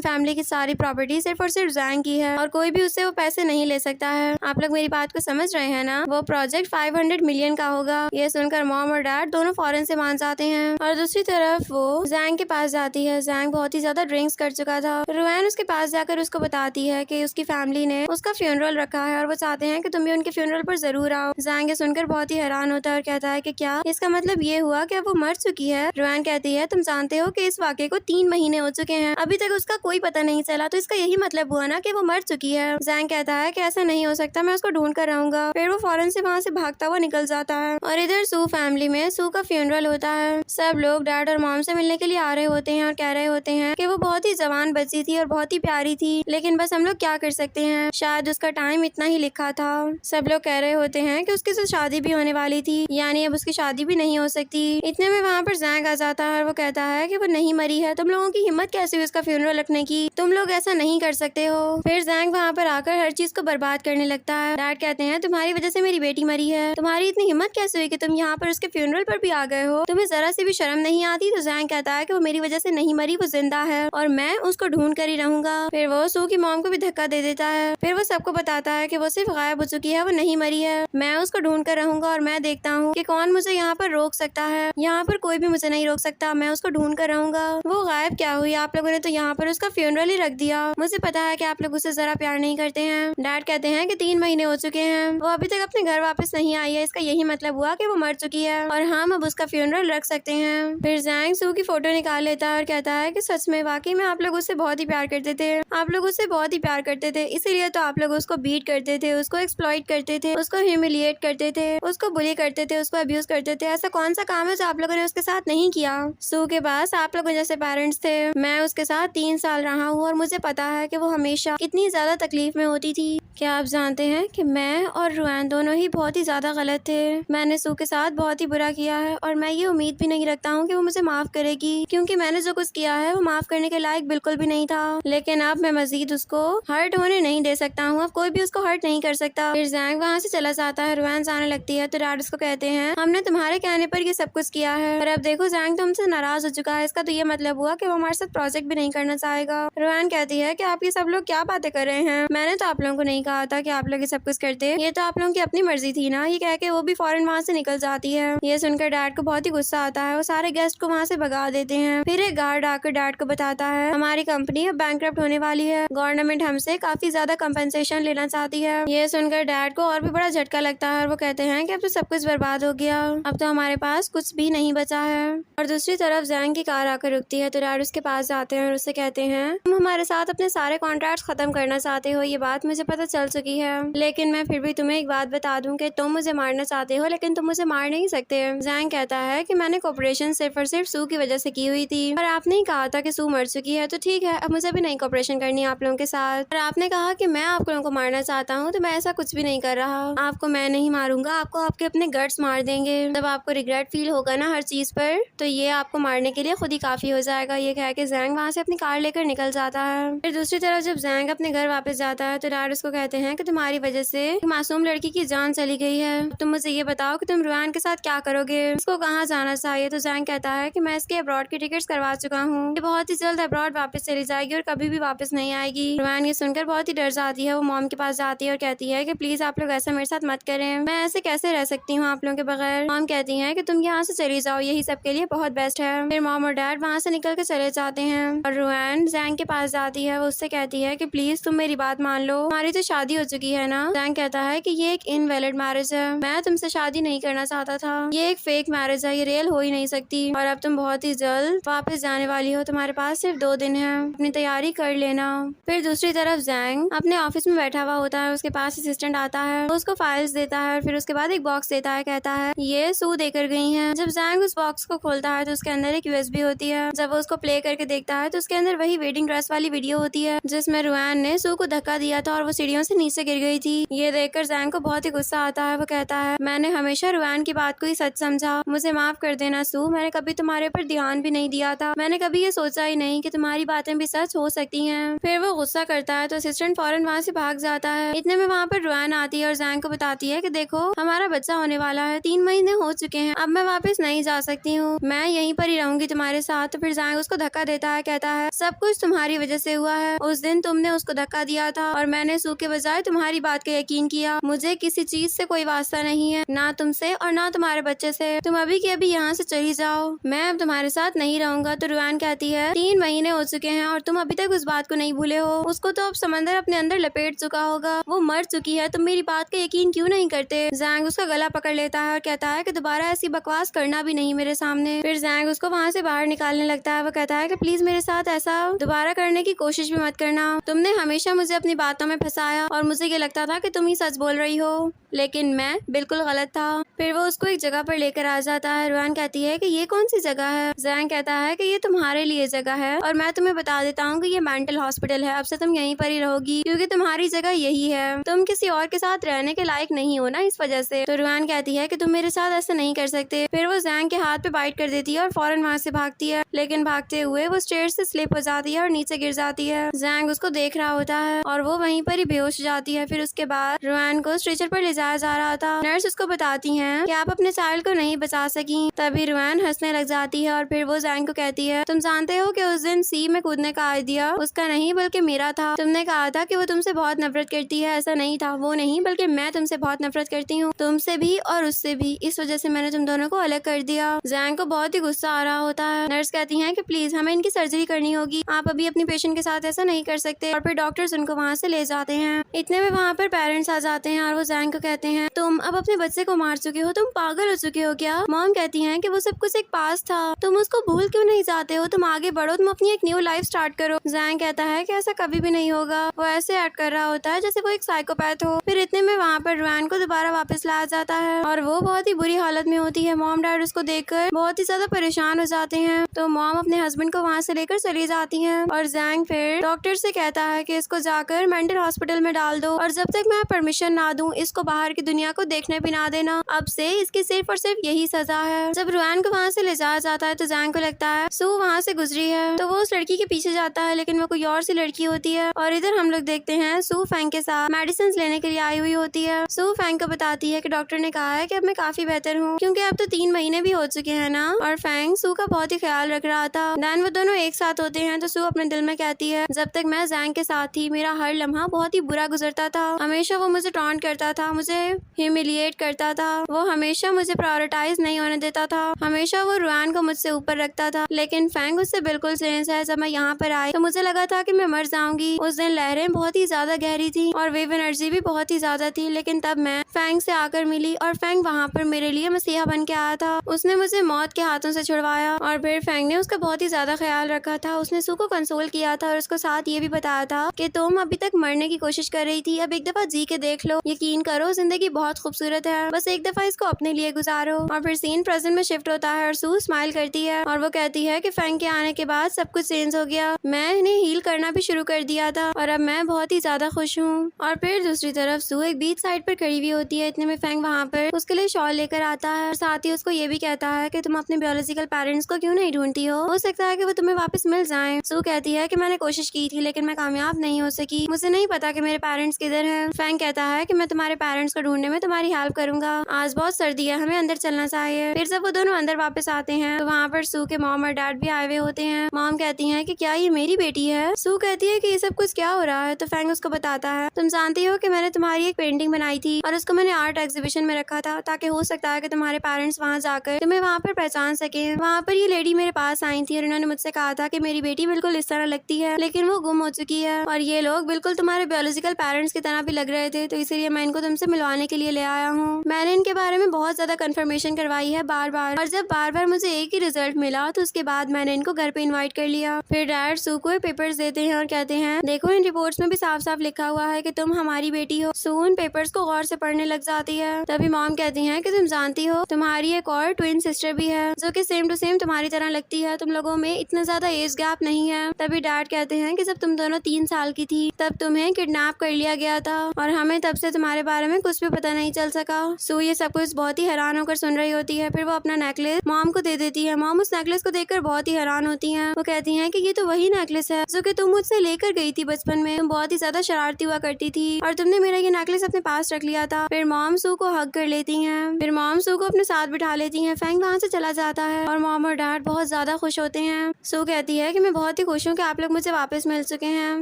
फैमिली की सारी प्रॉपर्टी सिर्फ और सिर्फ जैंग की है और कोई भी उससे वो पैसे नहीं ले सकता है। आप लोग मेरी बात को समझ रहे हैं ना? वो प्रोजेक्ट 500 मिलियन का होगा। ये सुनकर मॉम और डैड दोनों फौरन से मान जाते हैं। और दूसरी तरफ वो जैंग के पास जाती है। जैंग बहुत ही ज्यादा ड्रिंक्स कर चुका था। रुआन उसके पास जाकर उसको बताती है कि उसकी फैमिली ने उसका फ्यूनरल रखा है और वो चाहते हैं कि तुम भी उनके फ्यूनरल पर जरूर आओ। जैंग ये सुनकर बहुत ही हैरान होता है और कहता है कि क्या इसका मतलब ये हुआ कि वो मर चुकी है? रुआन कहती है तुम जानते हो कि इस वाक़े को 3 महीने हो चुके हैं, अभी तक उसका कोई पता नहीं चला, तो इसका यही मतलब हुआ ना कि वो मर चुकी है। जैंग कहता है कि ऐसा नहीं हो सकता, मैं उसको ढूंढ कर रहूंगा। फिर वो फौरन से वहाँ से भागता हुआ निकल जाता है। और इधर सू फैमिली में सू का फ्यूनरल होता है। सब लोग डैड और मॉम से मिलने के लिए आ रहे होते हैं और कह रहे होते हैं कि वो बहुत ही जवान बच्ची थी और बहुत ही प्यारी थी, लेकिन बस हम लोग क्या कर सकते हैं, शायद उसका टाइम इतना ही लिखा था। सब लोग कह रहे होते हैं कि उसकी तो शादी भी होने वाली थी, यानी अब उसकी शादी भी नहीं हो सकती। इतने में वहाँ पर जैंग आ जाता है और वो कहता है कि वो नहीं मरी है। तुम लोगों की हिम्मत कैसे हुई उसका फ्यूनरल रखने की? तुम लोग ऐसा नहीं कर सकते हो। फिर जैंग वहाँ पर आकर हर चीज को बर्बाद करने लगता है। डैड कहते हैं तुम्हारी वजह से मेरी बेटी मरी है, तुम्हारी इतनी हिम्मत कैसे हुई कि तुम यहाँ पर उसके फ्यूनरल पर भी आ गए हो? तुम्हें जरा सी भी शर्म नहीं आती? तो जैंग कहता है कि वो मेरी वजह से नहीं मरी, वो जिंदा है और मैं उसको ढूंढ कर ही रहूंगा। फिर वो सू की मॉम को भी धक्का दे देता है। फिर वो सबको बताता है कि वो सिर्फ गायब हो चुकी है, वो नहीं मरी है। मैं उसको ढूंढ कर रहूंगा और मैं देखता हूँ कि कौन मुझे यहाँ पर रोक सकता है। यहाँ पर कोई भी मुझे नहीं रोक सकता, मैं उसको ढूंढ कर रहूंगा। वो गायब क्या हुई? आप लोगों ने तो यहाँ पर उसका फ्यूनरल ही रख दिया। मुझे पता है कि आप लोग उससे जरा प्यार नहीं करते हैं। डैड कहते हैं कि 3 महीने हो चुके हैं, वो अभी तक अपने घर वापस नहीं आई है, इसका यही मतलब हुआ कि वो मर चुकी है और हम अब उसका फ्यूनरल रख सकते हैं। फिर जैंग सू की फोटो निकाल लेता है और कहता है कि सच में वाकई में आप लोग उससे बहुत ही प्यार करते थे, आप लोग उससे बहुत ही प्यार करते थे, इसीलिए तो आप लोग उसको बीट करते थे, उसको एक्सप्लॉइट करते थे, उसको ह्यूमिलिएट करते थे, उसको बुली करते थे, उसको अब्यूज करते थे। ऐसा कौन सा काम है जो आप लोगों ने उसके साथ नहीं किया? सू के पास आप लोगों जैसे पेरेंट्स थे। मैं उसके साथ 3 साल रहा हूँ और मुझे पता है कि वो हमेशा कितनी ज्यादा तकलीफ में होती थी। क्या आप जानते हैं कि मैं और रुआन दोनों ही बहुत ही ज्यादा गलत थे। मैंने सू के साथ बहुत ही बुरा किया है और मैं ये उम्मीद भी नहीं रखता हूँ कि वो मुझे माफ करेगी, क्योंकि मैंने जो कुछ किया है वो माफ करने के लायक बिल्कुल भी नहीं था। लेकिन अब मैं मजीद उसको हर्ट होने नहीं दे सकता हूँ, अब कोई भी उसको हर्ट नहीं कर सकता। फिर जैंग वहाँ से चला जाता है। रुआन जाने लगती है तो डैड उसको कहते हैं हमने तुम्हारे कहने पर ये सब कुछ किया है और अब देखो जैंग तुमसे नाराज हो चुका है, इसका तो ये मतलब हुआ कि वो हमारे साथ प्रोजेक्ट भी नहीं करना चाहेगा। रुआन कहती है कि आप ये सब लोग क्या बातें कर रहे हैं, मैंने तो आप लोगों को नहीं कहा था कि आप लोग ये सब कुछ करते, ये तो आप लोगों की अपनी मर्जी थी ना। ये कह के वो भी फौरन वहाँ से निकल जाती है। ये सुनकर डैड को बहुत ही गुस्सा आता है, वो सारे गेस्ट को वहाँ से भगा देते हैं। फिर एक गार्ड आकर डैड को बताता है हमारी कंपनी अब बैंकरप्ट होने वाली है, गवर्नमेंट हमसे काफी ज्यादा कंपनसेशन लेना चाहती है। ये सुनकर डैड को और भी बड़ा झटका लगता है और वो कहते हैं कि अब तो सब कुछ बर्बाद हो गया, अब तो हमारे पास कुछ भी नहीं बचा है। और दूसरी तरफ जैंग की कार आकर रुकती है तो डैड उसके पास जाते हैं और उससे कहते हैं तुम हमारे साथ अपने सारे कॉन्ट्रैक्ट्स खत्म करना चाहते हो, ये बात मुझे पता चल चुकी है, लेकिन मैं फिर भी तुम्हें एक बात बता दूं कि तुम मुझे मारना चाहते हो लेकिन तुम मुझे मार नहीं सकते। जैंग कहता है कि मैंने कॉपरेशन सिर्फ और सिर्फ सू की वजह से की हुई थी और आपने ही कहा था कि सू मर चुकी है, तो ठीक है अब मुझे भी नहीं कॉपरेशन करनी है आप लोगों के साथ। और आपने कहा कि मैं आप लोगों को मारना चाहता हूँ तो मैं ऐसा कुछ भी नहीं कर रहा, आपको मैं नहीं मारूंगा, आपको आपके अपने गट्स मार देंगे। जब आपको रिग्रेट फील होगा ना हर चीज पर तो ये आपको मारने के लिए खुद ही काफी हो जाएगा। ये कह के जैंग वहाँ से अपनी कार लेकर निकल जाता है। फिर दूसरी तरफ जब जैंग अपने घर वापस जाता है तो डैड उसको कहते हैं कि तुम्हारी वजह से मासूम लड़की की जान चली गई है, तुम मुझे ये बताओ कि तुम रुआन के साथ क्या करोगे, उसको कहाँ जाना चाहिए। तो जैंग कहता है कि मैं इसके अब्रॉड की टिकट्स करवा चुका हूँ, ये बहुत ही जल्द अब्रॉड वापस चली जाएगी और कभी भी वापस नहीं आएगी। रुआन ये सुनकर बहुत ही डर जाती है, वो मॉम के पास जाती है और कहती है कि प्लीज आप लोग ऐसा मेरे साथ मत करें, मैं ऐसे कैसे रह सकती हूँ आप लोगों के बगैर। मॉम कहती है कि तुम यहाँ से चली जाओ, यही सबके लिए बहुत बेस्ट है। फिर मॉम और डैड वहाँ से निकल के चले जाते हैं और रुआन जैंग के पास जाती है, वो उससे कहती है कि प्लीज तुम मेरी बात मान लो, हमारी तो शादी हो चुकी है ना। जैंग कहता है कि ये एक इनवैलिड मैरिज है, मैं तुमसे शादी नहीं करना चाहता था, ये एक फेक मैरिज है, ये रियल हो ही नहीं सकती और अब तुम बहुत ही जल्द वापस जाने वाली हो, तुम्हारे पास सिर्फ 2 दिन है, अपनी तैयारी कर लेना। फिर दूसरी तरफ जैंग अपने ऑफिस में बैठा हुआ होता है, उसके पास असिस्टेंट आता है, वो उसको फाइल्स देता है और फिर उसके बाद एक बॉक्स देता है, कहता है ये सू देकर गई है। जब जैंग उस बॉक्स को खोलता है तो उसके अंदर एक यूएसबी होती है, जब वो उसको प्ले करके देखता है तो उसके अंदर वही वेडिंग ड्रेस वाली वीडियो होती है जिसमें रुआन ने सू को धक्का दिया था और वो सीढ़ियों से नीचे गिर गई थी। ये देखकर जैंग को बहुत ही गुस्सा आता है, वो कहता है मैंने हमेशा रुआन की बात को ही सच समझा, मुझे माफ कर देना सू, मैंने कभी तुम्हारे ऊपर ध्यान भी नहीं दिया था, मैंने कभी ये सोचा ही नहीं कि तुम्हारी बातें भी सच हो सकती हैं। फिर वो गुस्सा करता है तो असिस्टेंट फौरन वहाँ से भाग जाता है। इतने में वहाँ पर रुआन आती है और जैंग को बताती है कि देखो हमारा बच्चा होने वाला है, 3 महीने हो चुके हैं, अब मैं वापस नहीं जा सकती हूँ, मैं यहीं पर ही रहूंगी तुम्हारे साथ। तो फिर जैंग उसको धक्का देता है, कहता है सब कुछ तुम्हारी वजह से हुआ है, उस दिन तुमने उसको धक्का दिया था और मैंने सू के बजाय तुम्हारी बात का यकीन किया, मुझे किसी चीज से कोई वास्ता नहीं है, ना तुमसे और ना तुम्हारे बच्चे से, तुम अभी के अभी यहाँ से चली जाओ, मैं अब तुम्हारे साथ नहीं रहूंगा। तो रुआन कहती है 3 महीने हो चुके हैं और तुम अभी तक उस बात को नहीं भूले हो, उसको तो अब समंदर अपने अंदर लपेट चुका होगा, वो मर चुकी है, तुम मेरी बात का यकीन क्यों नहीं करते। जैंग उसका गला पकड़ लेता है और कहता है कि दोबारा ऐसी बकवास करना भी नहीं मेरे सामने। फिर जैंग उसको वहाँ से बाहर निकालने लगता है, वो कहता है कि प्लीज मेरे साथ ऐसा दोबारा करने की कोशिश भी मत करना, तुमने हमेशा मुझे अपनी बातों में फंसाया और मुझे ये लगता था कि तुम ही सच बोल रही हो, लेकिन मैं बिल्कुल गलत था। फिर वो उसको एक जगह पर लेकर आ जाता है। रुआन कहती है कि ये कौन सी जगह है। जैंग कहता है कि ये तुम्हारे लिए जगह है और मैं तुम्हें बता देता हूँ कि ये मेंटल हॉस्पिटल है, अब से तुम यहीं पर ही रहोगी क्योंकि तुम्हारी जगह यही है, तुम किसी और के साथ रहने के लायक नहीं हो ना इस वजह से। तो रुआन कहती है कि तुम मेरे साथ ऐसा नहीं कर सकते। फिर वो जैंग के हाथ पे बाइट कर देती है और फौरन वहाँ से भागती है, लेकिन भागते हुए वो स्टेयर से स्लिप हो जाती है और नीचे गिर जाती है। जैंग उसको देख रहा होता है और वो वहीं पर ही बेहोश हो जाती है। फिर उसके बाद रुआन को स्ट्रेचर पर ले जाया जा रहा था। नर्स उसको बताती हैं कि आप अपने चाइल्ड को नहीं बचा सकी। तभी रुआन हंसने लग जाती है और फिर वो जैंग को कहती है तुम जानते हो कि उस दिन सी में कूदने का आइडिया उसका नहीं बल्कि मेरा था, तुमने कहा था कि वो तुमसे बहुत नफरत करती है, ऐसा नहीं था, वो नहीं बल्कि मैं तुमसे बहुत नफरत करती हूँ, तुमसे भी और उससे भी, इस वजह से मैंने तुम दोनों को अलग कर दिया। जैंग को बहुत ही गुस्सा आ रहा होता है। नर्स कहती है कि प्लीज हमें इनकी सर्जरी करनी होगी, आप अभी अपनी पेशेंट के साथ ऐसा नहीं कर सकते और फिर डॉक्टर्स उनको वहाँ से ले जाते हैं। इतने में वहाँ पर पेरेंट्स आ जाते हैं और वो जैंग को कहते हैं तुम अब अपने बच्चे को मार चुके हो, तुम पागल हो चुके हो क्या। मॉम कहती है कि वो सब कुछ एक पास था, तुम उसको भूल क्यों नहीं जाते हो, तुम आगे बढ़ो, तुम अपनी एक न्यू लाइफ स्टार्ट करो। जैंग कहता है कि ऐसा कभी भी नहीं होगा, वो ऐसे एक्ट कर रहा होता है जैसे वो एक साइकोपैथ हो। फिर इतने में वहाँ पर रुआन को दोबारा वापस लाया जाता है और वो बहुत ही बुरी हालत में होती है। मॉम डैड उसको देखकर बहुत ही ज्यादा परेशान हो जाते हैं, तो मॉम अपने हस्बैंड को वहाँ से लेकर चली जाती है और जैंग फिर डॉक्टर से कहता है कि इसको जाकर मेंटल हॉस्पिटल में डाल दो और जब तक मैं परमिशन ना दूं इसको बाहर की दुनिया को देखने भी ना देना, अब से इसकी सिर्फ और सिर्फ यही सजा है। जब रुआन को वहाँ से ले जाया जाता है तो जैंग को लगता है सू वहाँ से गुजरी है, तो वो उस लड़की के पीछे जाता है, लेकिन वो कोई और सी लड़की होती है और इधर हम लोग देखते हैं सू फैंग के साथ मेडिसिन लेने के लिए आई हुई होती है। सू फैंग को बताती है कि डॉक्टर ने कहा है कि अब मैं काफी बेहतर हूँ क्योंकि अब तो 3 महीने भी हो चुके हैं ना, और फैंग सू का बहुत ही ख्याल रख रहा था। देन वो दोनों एक साथ होते हैं तो सू अपने दिल में कहती है जब तक मैं जैंग के साथ थी मेरा हर लम्हा बहुत ही बुरा गुजरता था, हमेशा वो मुझे टॉन्ट करता था, मुझे ह्यूमिलिएट करता था, वो हमेशा मुझे प्रायोरिटाइज नहीं होने देता था, हमेशा वो रुआन को मुझसे ऊपर रखता था, लेकिन फैंग उससे बिल्कुल चेंज है। जब मैं यहाँ पर आई तो मुझे लगा था कि मैं मर जाऊंगी, उस दिन लहरें बातें बहुत ही ज्यादा गहरी थी और वेव एनर्जी भी बहुत ही ज्यादा थी। लेकिन तब मैं फैंग से आकर मिली और फैंग वहाँ पर मेरे लिए मसीहा बन के आया था। उसने मुझे मौत के हाथों से छुड़वाया और फिर फैंग ने उसका बहुत ही ज्यादा ख्याल रखा था। उसने सू को कंसोल किया था और उसको साथ ये भी बताया था कि तुम अभी तक मरने की कोशिश कर रही थी, अब एक दफा जी के देख लो, यकीन करो जिंदगी बहुत खूबसूरत है, बस एक दफा इसको अपने लिए गुजारो। और फिर सीन प्रेजेंट में शिफ्ट होता है और सू स्माइल करती है और वो कहती है कि फैंग के आने के बाद सब कुछ चेंज हो गया, मैं इन्हें हील करना भी शुरू कर दिया था और अब मैं बहुत ही ज्यादा खुश हूँ। और फिर दूसरी तरफ सू एक बीच साइड पर खड़ी हुई होती है। इतने में फैंग वहाँ पर उसके लिए शॉल लेकर आता है और साथ ही उसको ये भी कहता है कि तुम अपने बायोलॉजिकल पेरेंट्स को क्यों नहीं ढूंढती हो सकता है कि वो तुम्हें वापस मिल जाएं। सू कहती है कि मैंने कोशिश की थी लेकिन मैं कामयाब नहीं हो सकी, मुझे नहीं पता कि मेरे पेरेंट्स किधर हैं। फैंग कहता है कि मैं तुम्हारे पेरेंट्स को ढूंढने में तुम्हारी हेल्प करूंगा, आज बहुत सर्दी है, हमें अंदर चलना चाहिए। फिर जब वो दोनों अंदर वापस आते हैं तो वहाँ पर सू के मॉम और डैड भी आए हुए होते हैं। मॉम कहती है कि क्या ये मेरी बेटी है? सू कहती है कि ये सब कुछ क्या हो रहा है? तो फैंग उसको बताता है, तुम जानती हो कि मैंने तुम्हारी एक पेंटिंग बनाई थी और उसको मैंने आर्ट एग्जीबिशन में रखा था ताकि हो सकता है कि तुम्हारे पेरेंट्स वहाँ जाकर तुम्हें वहाँ पर पहचान सके। वहाँ पर ये लेडी मेरे पास आई थी और उन्होंने मुझसे कहा था कि मेरी बेटी बिल्कुल इस तरह लगती है लेकिन वो गुम हो चुकी है और ये लोग बिल्कुल तुम्हारे बायोलॉजिकल पेरेंट्स की तरह भी लग रहे थे, तो इसीलिए मैं इनको तुमसे मिलवाने के लिए ले आया हूँ। मैंने इनके बारे में बहुत ज्यादा कंफर्मेशन करवाई है बार बार और जब बार बार मुझे एक ही रिजल्ट मिला तो उसके बाद मैंने इनको घर पे इन्वाइट कर लिया। फिर डैड सू को पेपर्स देते हैं और कहते हैं देखो इन रिपोर्ट्स में भी साफ साफ लिखा हुआ है कि तुम हमारी बेटी हो। सू उन पेपर्स को गौर से पढ़ने लग जाती है। तभी मॉम कहती है कि तुम जानती हो तुम्हारी एक और ट्विन सिस्टर भी है जो कि सेम टू सेम तुम्हारी तरह लगती है, तुम लोगों में इतना ज्यादा एज गैप नहीं है। तभी डैड कहते हैं कि जब तुम दोनों 3 साल की थी तब तुम्हें किडनैप कर लिया गया था और हमें तब से तुम्हारे बारे में कुछ भी पता नहीं चल सका। सू ये सब कुछ बहुत ही हैरान होकर सुन रही होती है। फिर वो अपना नेकलेस मॉम को दे देती है। मॉम उस नेकलेस को देखकर बहुत ही हैरान होती है। वो कहती है कि ये तो वही नेकलेस है जो कि तुम मुझसे लेकर गई थी बचपन में, तुम बहुत ही ज्यादा शरारती हुआ करती थी और तुमने मेरा ये नेकलेस अपने पास रख लिया था। फिर मॉम सू को हग कर लेती है। फिर मॉम सू को अपने साथ बिठा लेती है। फैंग वहाँ से चला जाता है और मॉम और डैड बहुत ज्यादा खुश होते हैं। सू कहती है कि मैं बहुत ही खुश हूँ कि आप लोग मुझे वापस मिल चुके हैं,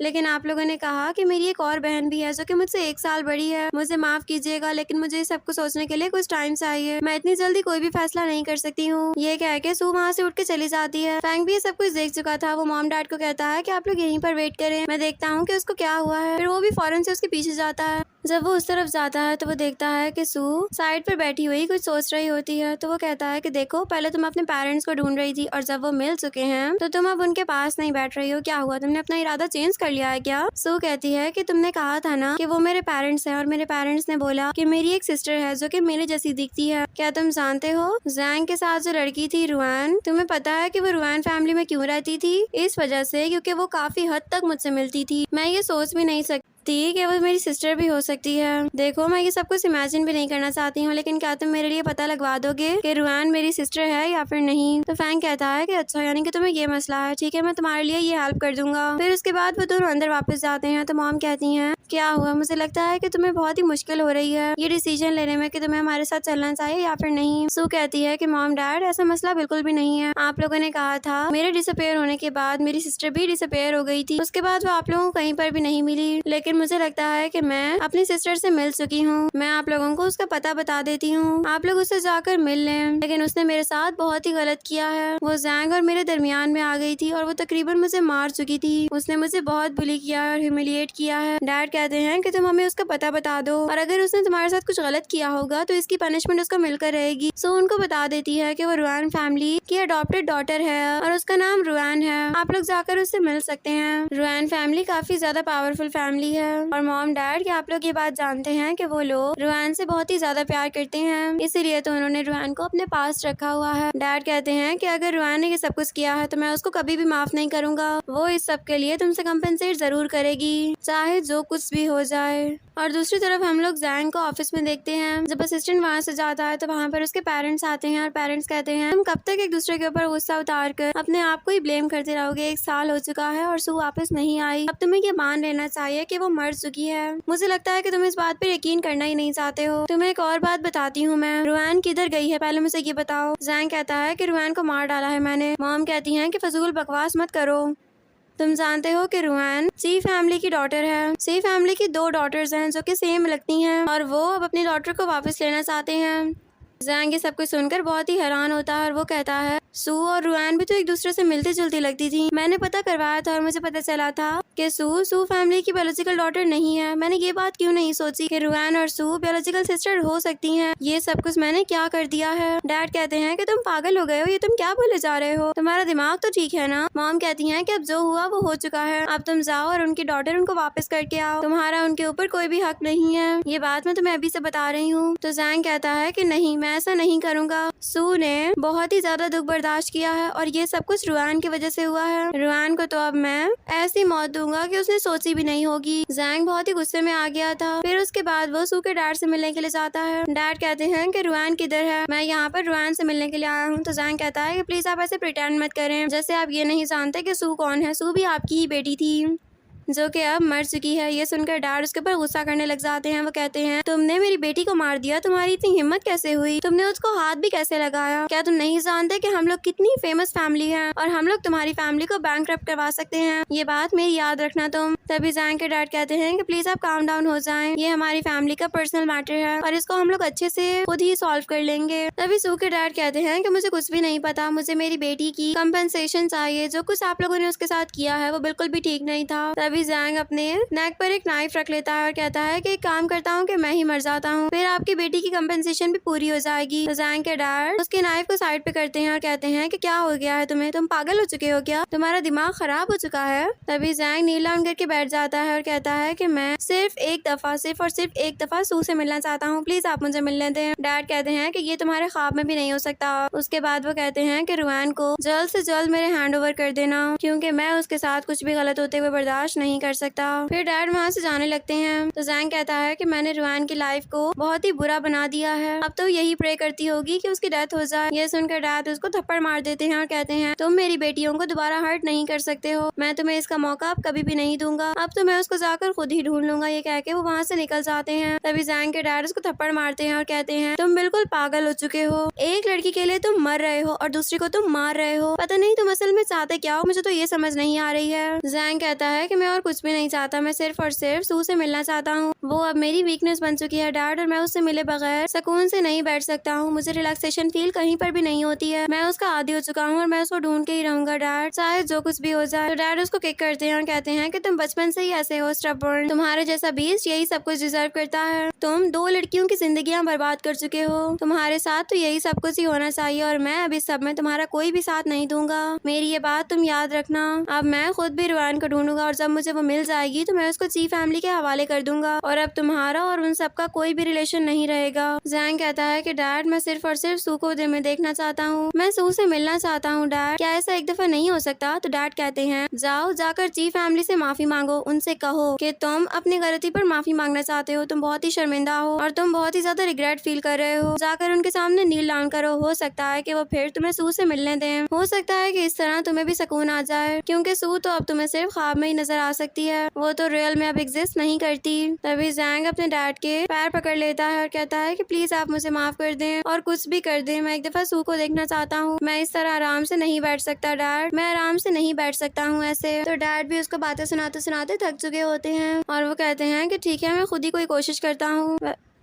लेकिन आप लोगों ने कहा कि मेरी एक और बहन भी है जो कि मुझसे 1 साल बड़ी है, मुझे माफ कीजिएगा लेकिन मुझे सब कुछ सोचने के लिए कुछ टाइम चाहिए, मैं इतनी जल्दी कोई भी फैसला नहीं कर सकती हूँ। ये कह के सू वहाँ से उठ के चली जाती है। फैंग भी ये सब कुछ देख चुका था। वो मॉम डैड को कहता है कि आप लोग यहीं पर वेट करें, मैं देखता हूँ कि उसको क्या हुआ है। फिर वो भी फौरन से उसके पीछे जाता है। जब वो उस तरफ जाता है तो वो देखता है कि सू साइड पर बैठी हुई कुछ सोच रही होती है। तो वो कहता है कि देखो पहले तुम अपने पेरेंट्स को ढूंढ रही थी और जब वो मिल चुके हैं तो तुम अब उनके पास नहीं बैठ रही हो, क्या हुआ? तुमने अपना इरादा चेंज कर लिया है क्या? सू कहती है कि तुमने कहा था ना कि वो मेरे पेरेंट्स हैं और मेरे पेरेंट्स ने बोला कि मेरी एक सिस्टर है जो कि मेरे जैसी दिखती है। क्या तुम जानते हो जैंग के साथ जो लड़की थी रुआन, तुम्हें पता है कि वो रुआन फैमिली में क्यों रहती थी? इस वजह से क्योंकि वो काफी हद तक मुझसे मिलती थी। मैं ये सोच भी नहीं सकती कि वो मेरी सिस्टर भी हो सकती है। देखो मैं ये सब कुछ इमेजिन भी नहीं करना चाहती हूँ, लेकिन क्या तुम मेरे लिए पता लगवा दोगे कि रुआन मेरी सिस्टर है या फिर नहीं? तो फैंग कहता है कि अच्छा यानी कि तुम्हें ये मसला है, ठीक है मैं तुम्हारे लिए ये हेल्प कर दूंगा। फिर उसके बाद वो दोनों अंदर वापस जाते हैं। तो मॉम कहती है क्या हुआ? मुझे लगता है कि तुम्हें बहुत ही मुश्किल हो रही है ये डिसीजन लेने में कि तुम्हें हमारे साथ चलना चाहिए या फिर नहीं। सू कहती है कि मॉम डैड ऐसा मसला बिल्कुल भी नहीं है, आप लोगों ने कहा था मेरे डिसअपेयर होने के बाद मेरी सिस्टर भी डिसअपेयर हो गई थी, उसके बाद वो आप लोगों को कहीं पर भी नहीं मिली, लेकिन मुझे लगता है कि मैं अपनी सिस्टर से मिल चुकी हूँ। मैं आप लोगों को उसका पता बता देती हूँ, आप लोग उससे जाकर मिल लें। लेकिन उसने मेरे साथ बहुत ही गलत किया है। वो जैंग और मेरे दरमियान में आ गई थी और वो तकरीबन मुझे मार चुकी थी। उसने मुझे बहुत बुली किया और ह्यूमिलिएट किया है। डैड कहते हैं कि तुम हमें उसका पता बता दो और अगर उसने तुम्हारे साथ कुछ गलत किया होगा तो इसकी पनिशमेंट उसको मिलकर रहेगी। सो उनको बता देती है कि वो रुआन फैमिली की अडॉप्टेड डॉटर है और उसका नाम रुआन है, आप लोग जाकर उससे मिल सकते हैं। रुआन फैमिली काफी ज्यादा पावरफुल फैमिली है और मॉम डैड कि आप लोग ये बात जानते हैं कि वो लोग रुआन से बहुत ही ज्यादा प्यार करते हैं, इसीलिए तो उन्होंने रुआन को अपने पास रखा हुआ है। डैड कहते हैं कि अगर रुआन ने ये सब कुछ किया है तो मैं उसको कभी भी माफ नहीं करूंगा, वो इस सब के लिए तुमसे कंपेंसेट जरूर करेगी चाहे जो कुछ भी हो जाए। और दूसरी तरफ हम लोग जैंग को ऑफिस में देखते हैं। जब असिस्टेंट वहाँ से जाता है तो वहाँ पर उसके पेरेंट्स आते हैं और पेरेंट्स कहते हैं तुम कब तक एक दूसरे के ऊपर गुस्सा उतार कर अपने आप को ही ब्लेम करते रहोगे, 1 साल हो चुका है और सू वापस नहीं आई, अब तुम्हें ये मान लेना चाहिए कि वो मर चुकी है। मुझे लगता है कि तुम इस बात पर यकीन करना ही नहीं चाहते हो। तुम्हें एक और बात बताती हूँ मैं, रुआन किधर गई है पहले मुझे ये बताओ। जैंग कहता है कि रुआन को मार डाला है मैंने। मॉम कहती है कि फजूल बकवास मत करो, तुम जानते हो कि रुआन सी फैमिली की डॉटर है। सी फैमिली की 2 डॉटर्स हैं जो कि सेम लगती हैं और वो अब अपनी डॉटर को वापस लेना चाहते हैं। जैंग ये सब कुछ सुनकर बहुत ही हैरान होता है और वो कहता है सू और रुआन भी तो एक दूसरे से मिलती जुलती लगती थी। मैंने पता करवाया था और मुझे पता चला था कि सू फैमिली की बायोलॉजिकल डॉटर नहीं है। मैंने ये बात क्यों नहीं सोची कि रुआन और सू बायोलॉजिकल सिस्टर हो सकती हैं। ये सब कुछ मैंने क्या कर दिया है। डैड कहते हैं कि तुम पागल हो गए हो, ये तुम क्या बोले जा रहे हो, तुम्हारा दिमाग तो ठीक है ना। मॉम कहती है कि अब जो हुआ वो हो चुका है, अब तुम जाओ और उनकी डॉटर उनको वापस करके आओ, तुम्हारा उनके ऊपर कोई भी हक नहीं है। ये बात मैं तुम्हें अभी से बता रही हूँ। तो जैंग कहता है कि नहीं, मैं ऐसा नहीं करूँगा। सू ने बहुत ही ज्यादा दुख बर्दाश्त किया है और ये सब कुछ रुआन की वजह से हुआ है। रुआन को तो अब मैं ऐसी मौत दूंगा कि उसने सोची भी नहीं होगी। जैंग बहुत ही गुस्से में आ गया था। फिर उसके बाद वो सू के डैड से मिलने के लिए जाता है। डैड कहते हैं कि रुआन किधर है, मैं यहाँ पर रुआन से मिलने के लिए आया हूँ। तो जैंग कहता है कि प्लीज आप ऐसे प्रिटेंड मत करें जैसे आप ये नहीं जानते कि सू कौन है। सू भी आपकी ही बेटी थी जो कि अब मर चुकी है। ये सुनकर डैड उसके ऊपर गुस्सा करने लग जाते हैं। वो कहते हैं तुमने मेरी बेटी को मार दिया, तुम्हारी इतनी हिम्मत कैसे हुई, तुमने उसको हाथ भी कैसे लगाया, क्या तुम नहीं जानते कि हम लोग कितनी फेमस फैमिली है और हम लोग तुम्हारी फैमिली को बैंकरप्ट करवा सकते हैं। ये बात मेरी याद रखना तुम। तभी जैंग के डैड कहते हैं कि प्लीज आप काम डाउन हो जाएं, ये हमारी फैमिली का पर्सनल मैटर है और इसको हम लोग अच्छे से खुद ही सॉल्व कर लेंगे। तभी सू के डैड कहते हैं कि मुझे कुछ भी नहीं पता, मुझे मेरी बेटी की कंपनसेशन चाहिए। जो कुछ आप लोगों ने उसके साथ किया है वो बिल्कुल भी ठीक नहीं था। तभी जैंग अपने नेक पर एक नाइफ रख लेता है और कहता है कि एक काम करता हूँ कि मैं ही मर जाता हूँ, फिर आपकी बेटी की कंपनसेशन भी पूरी हो जाएगी। तो जैंग के डैड उसके नाइफ को साइड पे करते हैं और कहते हैं कि क्या हो गया है तुम्हें, तुम पागल हो चुके हो क्या, तुम्हारा दिमाग खराब हो चुका है। तभी जैंग नील डाउन करके बैठ जाता है और कहता है कि मैं सिर्फ एक दफा सू से मिलना चाहता हूँ, प्लीज आप मुझे मिलने दें। डैड कहते हैं कि ये तुम्हारे ख्वाब में भी नहीं हो सकता। उसके बाद वो कहते हैं कि रुआन को जल्द से जल्द मेरे हैंड ओवर कर देना, क्योंकि मैं उसके साथ कुछ भी गलत होते हुए बर्दाश्त नहीं कर सकता। फिर डैड वहाँ से जाने लगते हैं। तो जैंग कहता है कि मैंने रुआन की लाइफ को बहुत ही बुरा बना दिया है, अब तो यही प्रे करती होगी कि उसकी डेथ हो जाए। ये सुनकर डैड उसको थप्पड़ मार देते हैं और कहते हैं तुम मेरी बेटियों को दोबारा हर्ट नहीं कर सकते हो, मैं तुम्हें इसका मौका अब कभी भी नहीं दूंगा, अब तो मैं उसको जाकर खुद ही ढूंढ लूंगा। ये कह के वो वहाँ से निकल जाते हैं। तभी जैंग के डैड उसको थप्पड़ मारते हैं और कहते हैं तुम बिल्कुल पागल हो चुके हो, एक लड़की के लिए तुम मर रहे हो और दूसरी को तुम मार रहे हो, पता नहीं तुम असल में चाहते क्या हो, मुझे तो ये समझ नहीं आ रही है। जैंग कहता है कि मैं और कुछ भी नहीं चाहता, मैं सिर्फ और सिर्फ सू से मिलना चाहता हूँ, वो अब मेरी वीकनेस बन चुकी है डैड, और मैं उससे मिले बगैर सुकून से नहीं बैठ सकता हूँ, मुझे रिलैक्सेशन फील कहीं पर भी नहीं होती है, मैं उसका आदी हो चुका हूँ और मैं उसको ढूंढ के ही रहूंगा डैड, चाहे जो कुछ भी हो जाए। तो डैड उसको किक करते हैं और कहते हैं कि तुम बचपन से ही ऐसे हो स्टबर्न, तुम्हारे जैसा बीस्ट यही सब कुछ डिजर्व करता है, तुम 2 लड़कियों की जिंदगियां बर्बाद कर चुके हो, तुम्हारे साथ तो यही सब कुछ ही होना चाहिए और मैं अब इस सब में तुम्हारा कोई भी साथ नहीं दूंगा, मेरी ये बात तुम याद रखना। अब मैं खुद भी रुआन को ढूंढूंगा और जब मुझे वो मिल जाएगी तो मैं उसको ची फैमिली के हवाले कर दूंगा और अब तुम्हारा और उन सब का कोई भी रिलेशन नहीं रहेगा। जैंग कहता है कि डैड मैं सिर्फ और सिर्फ सू को दिल में देखना चाहता हूँ, मैं सू से मिलना चाहता हूँ डैड, क्या ऐसा एक दफा नहीं हो सकता। तो डैड कहते हैं जाओ जाकर ची फैमिली से माफी मांगो, उनसे कहो कि तुम अपनी गलती पर माफी मांगना चाहते हो, तुम बहुत ही शर्मिंदा हो और तुम बहुत ही ज्यादा रिग्रेट फील कर रहे हो, जाकर उनके सामने नील डाउन करो, हो सकता है कि वो फिर तुम्हें सू से मिलने दें, हो सकता है कि इस तरह तुम्हें भी सुकून आ जाए, क्योंकि सू तो अब तुम्हें सिर्फ ख्वाब में ही नजर आ सकती है, वो तो रियल में अब एग्जिस्ट नहीं करती। तभी जैंग अपने डैड के पैर पकड़ लेता है और कहता है कि प्लीज आप मुझे माफ कर दें और कुछ भी कर दें, मैं एक दफा सू को देखना चाहता हूँ, मैं इस तरह आराम से नहीं बैठ सकता डैड, मैं आराम से नहीं बैठ सकता हूँ ऐसे। तो डैड भी उसको बातें सुनाते सुनाते थक चुके होते हैं और वो कहते हैं कि ठीक है मैं खुद ही कोई कोशिश करता हूँ,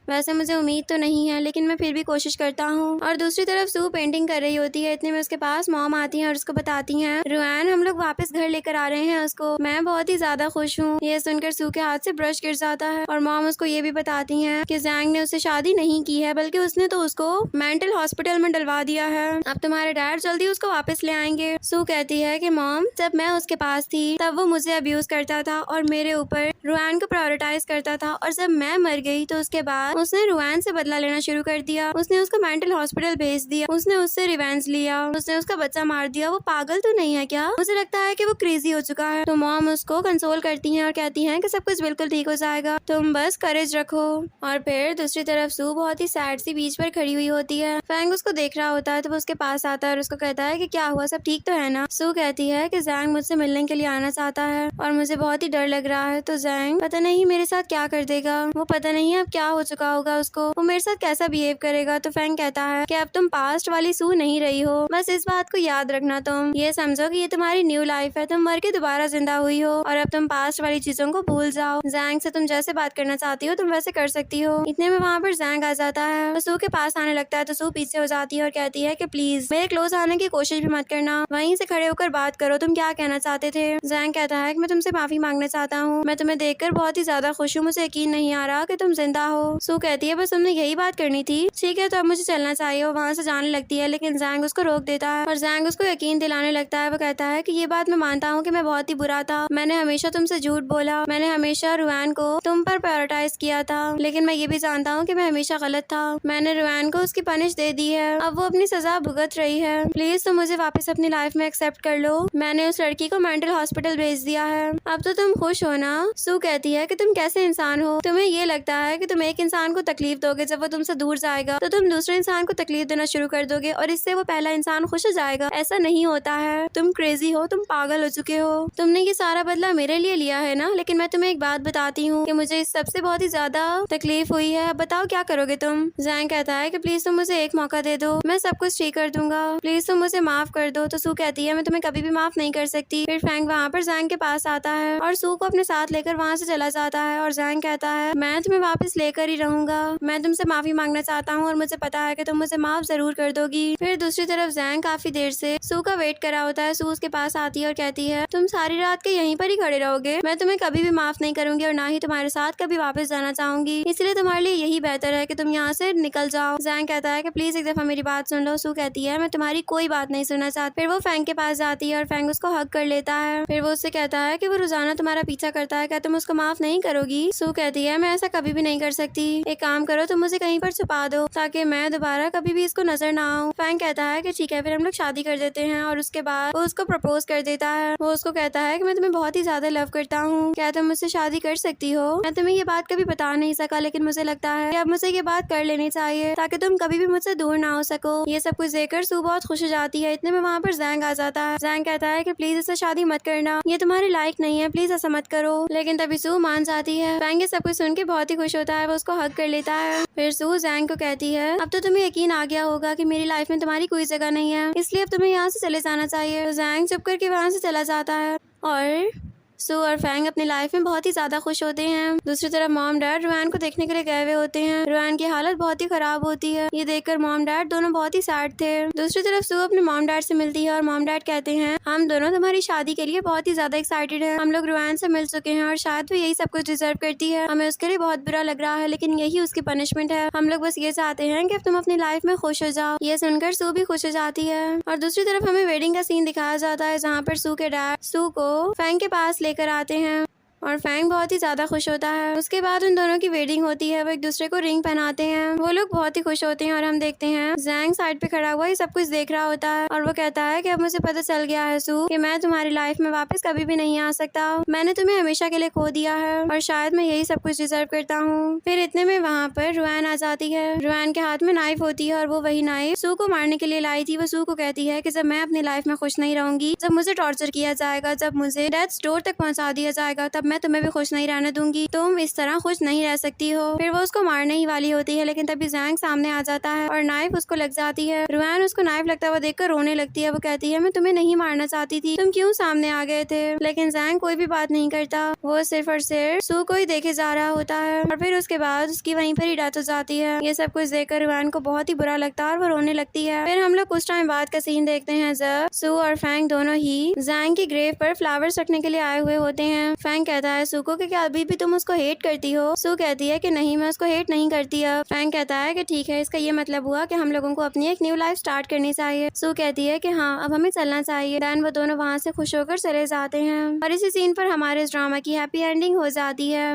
वैसे मुझे उम्मीद तो नहीं है लेकिन मैं फिर भी कोशिश करता हूँ। और दूसरी तरफ सू पेंटिंग कर रही होती है, इतने में उसके पास मॉम आती है और उसको बताती हैं रुआन हम लोग वापस घर लेकर आ रहे हैं उसको, मैं बहुत ही ज्यादा खुश हूँ। ये सुनकर सू के हाथ से ब्रश गिर जाता है और मॉम उसको ये भी बताती हैं कि जैंग ने उससे शादी नहीं की है बल्कि उसने तो उसको मेंटल हॉस्पिटल में डलवा दिया है, अब तुम्हारे डैड जल्दी उसको वापस ले आएंगे। सू कहती है कि मॉम जब मैं उसके पास थी तब वो मुझे अब्यूज करता था और मेरे ऊपर रुआन को प्रायोरिटाइज करता था और जब मैं मर गई तो उसके बाद उसने रुआन से बदला लेना शुरू कर दिया, उसने उसको मेंटल हॉस्पिटल भेज दिया, उसने उससे रिवेंज लिया, उसने उसका बच्चा मार दिया, वो पागल तो नहीं है क्या, मुझे लगता है कि वो क्रेजी हो चुका है। तो मॉम उसको कंसोल करती हैं और कहती हैं कि सब कुछ बिल्कुल ठीक हो जाएगा, तुम बस करेज रखो। और फिर दूसरी तरफ सू बहुत ही सैड सी बीच पर खड़ी हुई होती है, फैंग उसको देख रहा होता है तो वो उसके पास आता है और उसको कहता है कि क्या हुआ, सब ठीक तो है ना। सू कहती है कि जैंग मुझसे मिलने के लिए आना चाहता है और मुझे बहुत ही डर लग रहा है, तो जैंग पता नहीं मेरे साथ क्या कर देगा, वो पता नहीं अब क्या हो चुका लगा होगा उसको, वो मेरे साथ कैसा बिहेव करेगा। तो फैंग कहता है कि अब तुम पास्ट वाली सू नहीं रही हो, बस इस बात को याद रखना, तुम ये समझो कि ये तुम्हारी न्यू लाइफ है, तुम मर के दोबारा जिंदा हुई हो और अब तुम पास्ट वाली चीजों को भूल जाओ। जैंग से तुम जैसे बात करना चाहती हो तुम वैसे कर सकती हो। इतने में वहाँ पर जैंग आ जाता है, तो सू के पास आने लगता है। तो सू पीछे हो जाती है और कहती है कि प्लीज मेरे क्लोज आने की कोशिश भी मत करना, वहीं से खड़े होकर बात करो, तुम क्या कहना चाहते थे। जैंग कहता है कि मैं तुमसे माफी मांगना चाहता हूँ, मैं तुम्हें देखकर बहुत ही ज्यादा खुश हूँ, मुझे यकीन नहीं आ रहा कि तुम जिंदा हो। सू कहती है बस तुमने यही बात करनी थी, ठीक है तो अब मुझे चलना चाहिए। वो वहाँ से जाने लगती है लेकिन जैंग उसको रोक देता है और जैंग उसको यकीन दिलाने लगता है। वो कहता है कि ये बात मैं मानता हूँ कि मैं बहुत ही बुरा था, मैंने हमेशा तुमसे झूठ बोला, मैंने हमेशा रुआन को तुम पर प्रायोरिटाइज किया था, लेकिन मैं ये भी जानता हूँ कि मैं हमेशा गलत था, मैंने रुआन को उसकी पनिश दे दी है, अब वो अपनी सजा भुगत रही है, प्लीज तुम मुझे वापस अपनी लाइफ में एक्सेप्ट कर लो, मैंने उस लड़की को मेंटल हॉस्पिटल भेज दिया है, अब तो तुम खुश हो ना। सू कहती है कि तुम कैसे इंसान हो, तुम्हें ये लगता है कि तुम एक इंसान को तकलीफ दोगे, जब वो तुमसे दूर जाएगा तो तुम दूसरे इंसान को तकलीफ देना शुरू कर दोगे और इससे वो पहला इंसान खुश हो जाएगा। ऐसा नहीं होता है, तुम क्रेजी हो, तुम पागल हो चुके हो, तुमने ये सारा बदला मेरे लिए लिया है ना। लेकिन मैं तुम्हें एक बात बताती हूँ कि मुझे इस सबसे बहुत ही ज्यादा तकलीफ हुई है, बताओ क्या करोगे तुम। जैंग कहता है कि प्लीज तुम मुझे एक मौका दे दो, मैं सब कुछ ठीक कर दूंगा, प्लीज तुम मुझे माफ कर दो। तो सू कहती है मैं तुम्हें कभी भी माफ नहीं कर सकती। फिर फैंग वहाँ पर जैंग के पास आता है और सू को अपने साथ लेकर वहाँ से चला जाता है और जैंग कहता है मैं तुम्हें वापस लेकर ही रहूंगा, मैं तुमसे माफी मांगना चाहता हूँ और मुझे पता है कि तुम मुझे माफ जरूर कर दोगी। फिर दूसरी तरफ जैंग काफी देर से सू का वेट कर रहा होता है। सू उसके पास आती है और कहती है तुम सारी रात के यहीं पर ही खड़े रहोगे, मैं तुम्हें कभी भी माफ नहीं करूंगी और ना ही तुम्हारे साथ कभी वापस जाना चाहूंगी, इसलिए तुम्हारे लिए यही बेहतर है कि तुम यहाँ से निकल जाओ। जैंग कहता है कि प्लीज एक दफा मेरी बात सुन लो। सू कहती है मैं तुम्हारी कोई बात नहीं सुनना चाहती। फिर वो फैंग के पास जाती है और फैंग उसको हक कर लेता है। फिर वो उससे कहता है कि वो रोजाना तुम्हारा पीछा करता है, क्या तुम उसको माफ नहीं करोगी। सू कहती है मैं ऐसा कभी भी नहीं कर सकती, एक काम करो तुम मुझे कहीं पर छुपा दो ताकि मैं दोबारा कभी भी इसको नजर ना आऊं। फैंग कहता है कि ठीक है, फिर हम लोग शादी कर देते हैं और उसके बाद वो उसको प्रपोज कर देता है। वो उसको कहता है कि मैं तुम्हें बहुत ही ज्यादा लव करता हूँ, क्या तुम मुझसे शादी कर सकती हो। मैं तुम्हें ये बात कभी बता नहीं सका लेकिन मुझे लगता है कि अब मुझे ये बात कर लेनी चाहिए ताकि तुम कभी भी मुझसे दूर ना हो सको। ये सब कुछ देखकर सू बहुत खुश हो जाती है। इतने में वहाँ पर जैंग आ जाता है। जैंग कहता है कि प्लीज इससे शादी मत करना, ये तुम्हारे लायक नहीं है, प्लीज ऐसा मत करो। लेकिन तभी सू मान जाती है। फैंग ये सब कुछ सुन के बहुत ही खुश होता है, वो उसको हक कर लेता है। फिर सू जैंग को कहती है अब तो तुम्हें यकीन आ गया होगा कि मेरी लाइफ में तुम्हारी कोई जगह नहीं है, इसलिए अब तुम्हें यहाँ से चले जाना चाहिए। तो जैंग चुप करके वहाँ से चला जाता है और सू और फैंग अपनी लाइफ में बहुत ही ज्यादा खुश होते हैं। दूसरी तरफ मॉम डैड रुआन को देखने के लिए गए हुए होते हैं। रुआन की हालत बहुत ही खराब होती है, ये देखकर मॉम डैड दोनों बहुत ही सैड थे। दूसरी तरफ सू अपने मॉम डैड से मिलती है और मॉम डैड कहते हैं हम दोनों तुम्हारी शादी के लिए बहुत ही ज्यादा एक्साइटेड हैं, हम लोग रुआन से मिल चुके हैं और शायद वो यही सब कुछ डिजर्व करती है, हमें उसके लिए बहुत बुरा लग रहा है लेकिन यही उसकी पनिशमेंट है, हम लोग बस ये चाहते हैं कि तुम अपनी लाइफ में खुश हो जाओ। ये सुनकर सू भी खुश हो जाती है और दूसरी तरफ हमें वेडिंग का सीन दिखाया जाता है जहाँ पर सू के डैड सू को फैंग के पास लेकर आते हैं और फैंग बहुत ही ज्यादा खुश होता है। उसके बाद उन दोनों की वेडिंग होती है, वो एक दूसरे को रिंग पहनाते हैं, वो लोग बहुत ही खुश होते हैं और हम देखते हैं जैंग साइड पे खड़ा हुआ ये सब कुछ देख रहा होता है और वो कहता है कि अब मुझे पता चल गया है सू कि मैं तुम्हारी लाइफ में वापस कभी भी नहीं आ सकता, मैंने तुम्हें हमेशा के लिए खो दिया है और शायद मैं यही सब कुछ डिजर्व करता हूँ। फिर इतने में वहाँ पर रुआन आ जाती है। रुआन के हाथ में नाइफ होती है और वो वही नाइफ सू को मारने के लिए लाई थी। वो सू को कहती है कि जब मैं अपनी लाइफ में खुश नहीं रहूंगी, जब मुझे टॉर्चर किया जाएगा, जब मुझे डेथ डोर तक पहुँचा दिया जाएगा, तब मैं तुम्हें भी खुश नहीं रहने दूंगी, तुम इस तरह खुश नहीं रह सकती हो। फिर वो उसको मारने ही वाली होती है लेकिन तभी जैंग सामने आ जाता है और नाइफ उसको लग जाती है। रुआन उसको नाइफ लगता हुआ देखकर रोने लगती है। वो कहती है मैं तुम्हें नहीं मारना चाहती थी, तुम क्यों सामने आ गए थे। लेकिन जैंग कोई भी बात नहीं करता, वो सिर्फ और सिर्फ सू को ही देखे जा रहा होता है और फिर उसके बाद उसकी वहीं पर ही डेथ हो जाती है। ये सब कुछ देखकर रुआन को बहुत ही बुरा लगता है और वो रोने लगती है। फिर हम लोग कुछ टाइम बाद का सीन देखते हैं जब सू और फैंग दोनों ही जैंग की ग्रेव पर फ्लावर्स रखने के लिए आए हुए होते हैं। फैंग कहता है सू को कि क्या अभी भी तुम उसको हेट करती हो। सू कहती है कि नहीं, मैं उसको हेट नहीं करती। अब फैंग कहता है कि ठीक है, इसका ये मतलब हुआ कि हम लोगों को अपनी एक न्यू लाइफ स्टार्ट करनी चाहिए। सू कहती है कि हाँ, अब हमें चलना चाहिए। देन वो दोनों वहाँ से खुश होकर चले जाते हैं और इसी सीन पर हमारे इस ड्रामा की हैप्पी एंडिंग हो जाती है।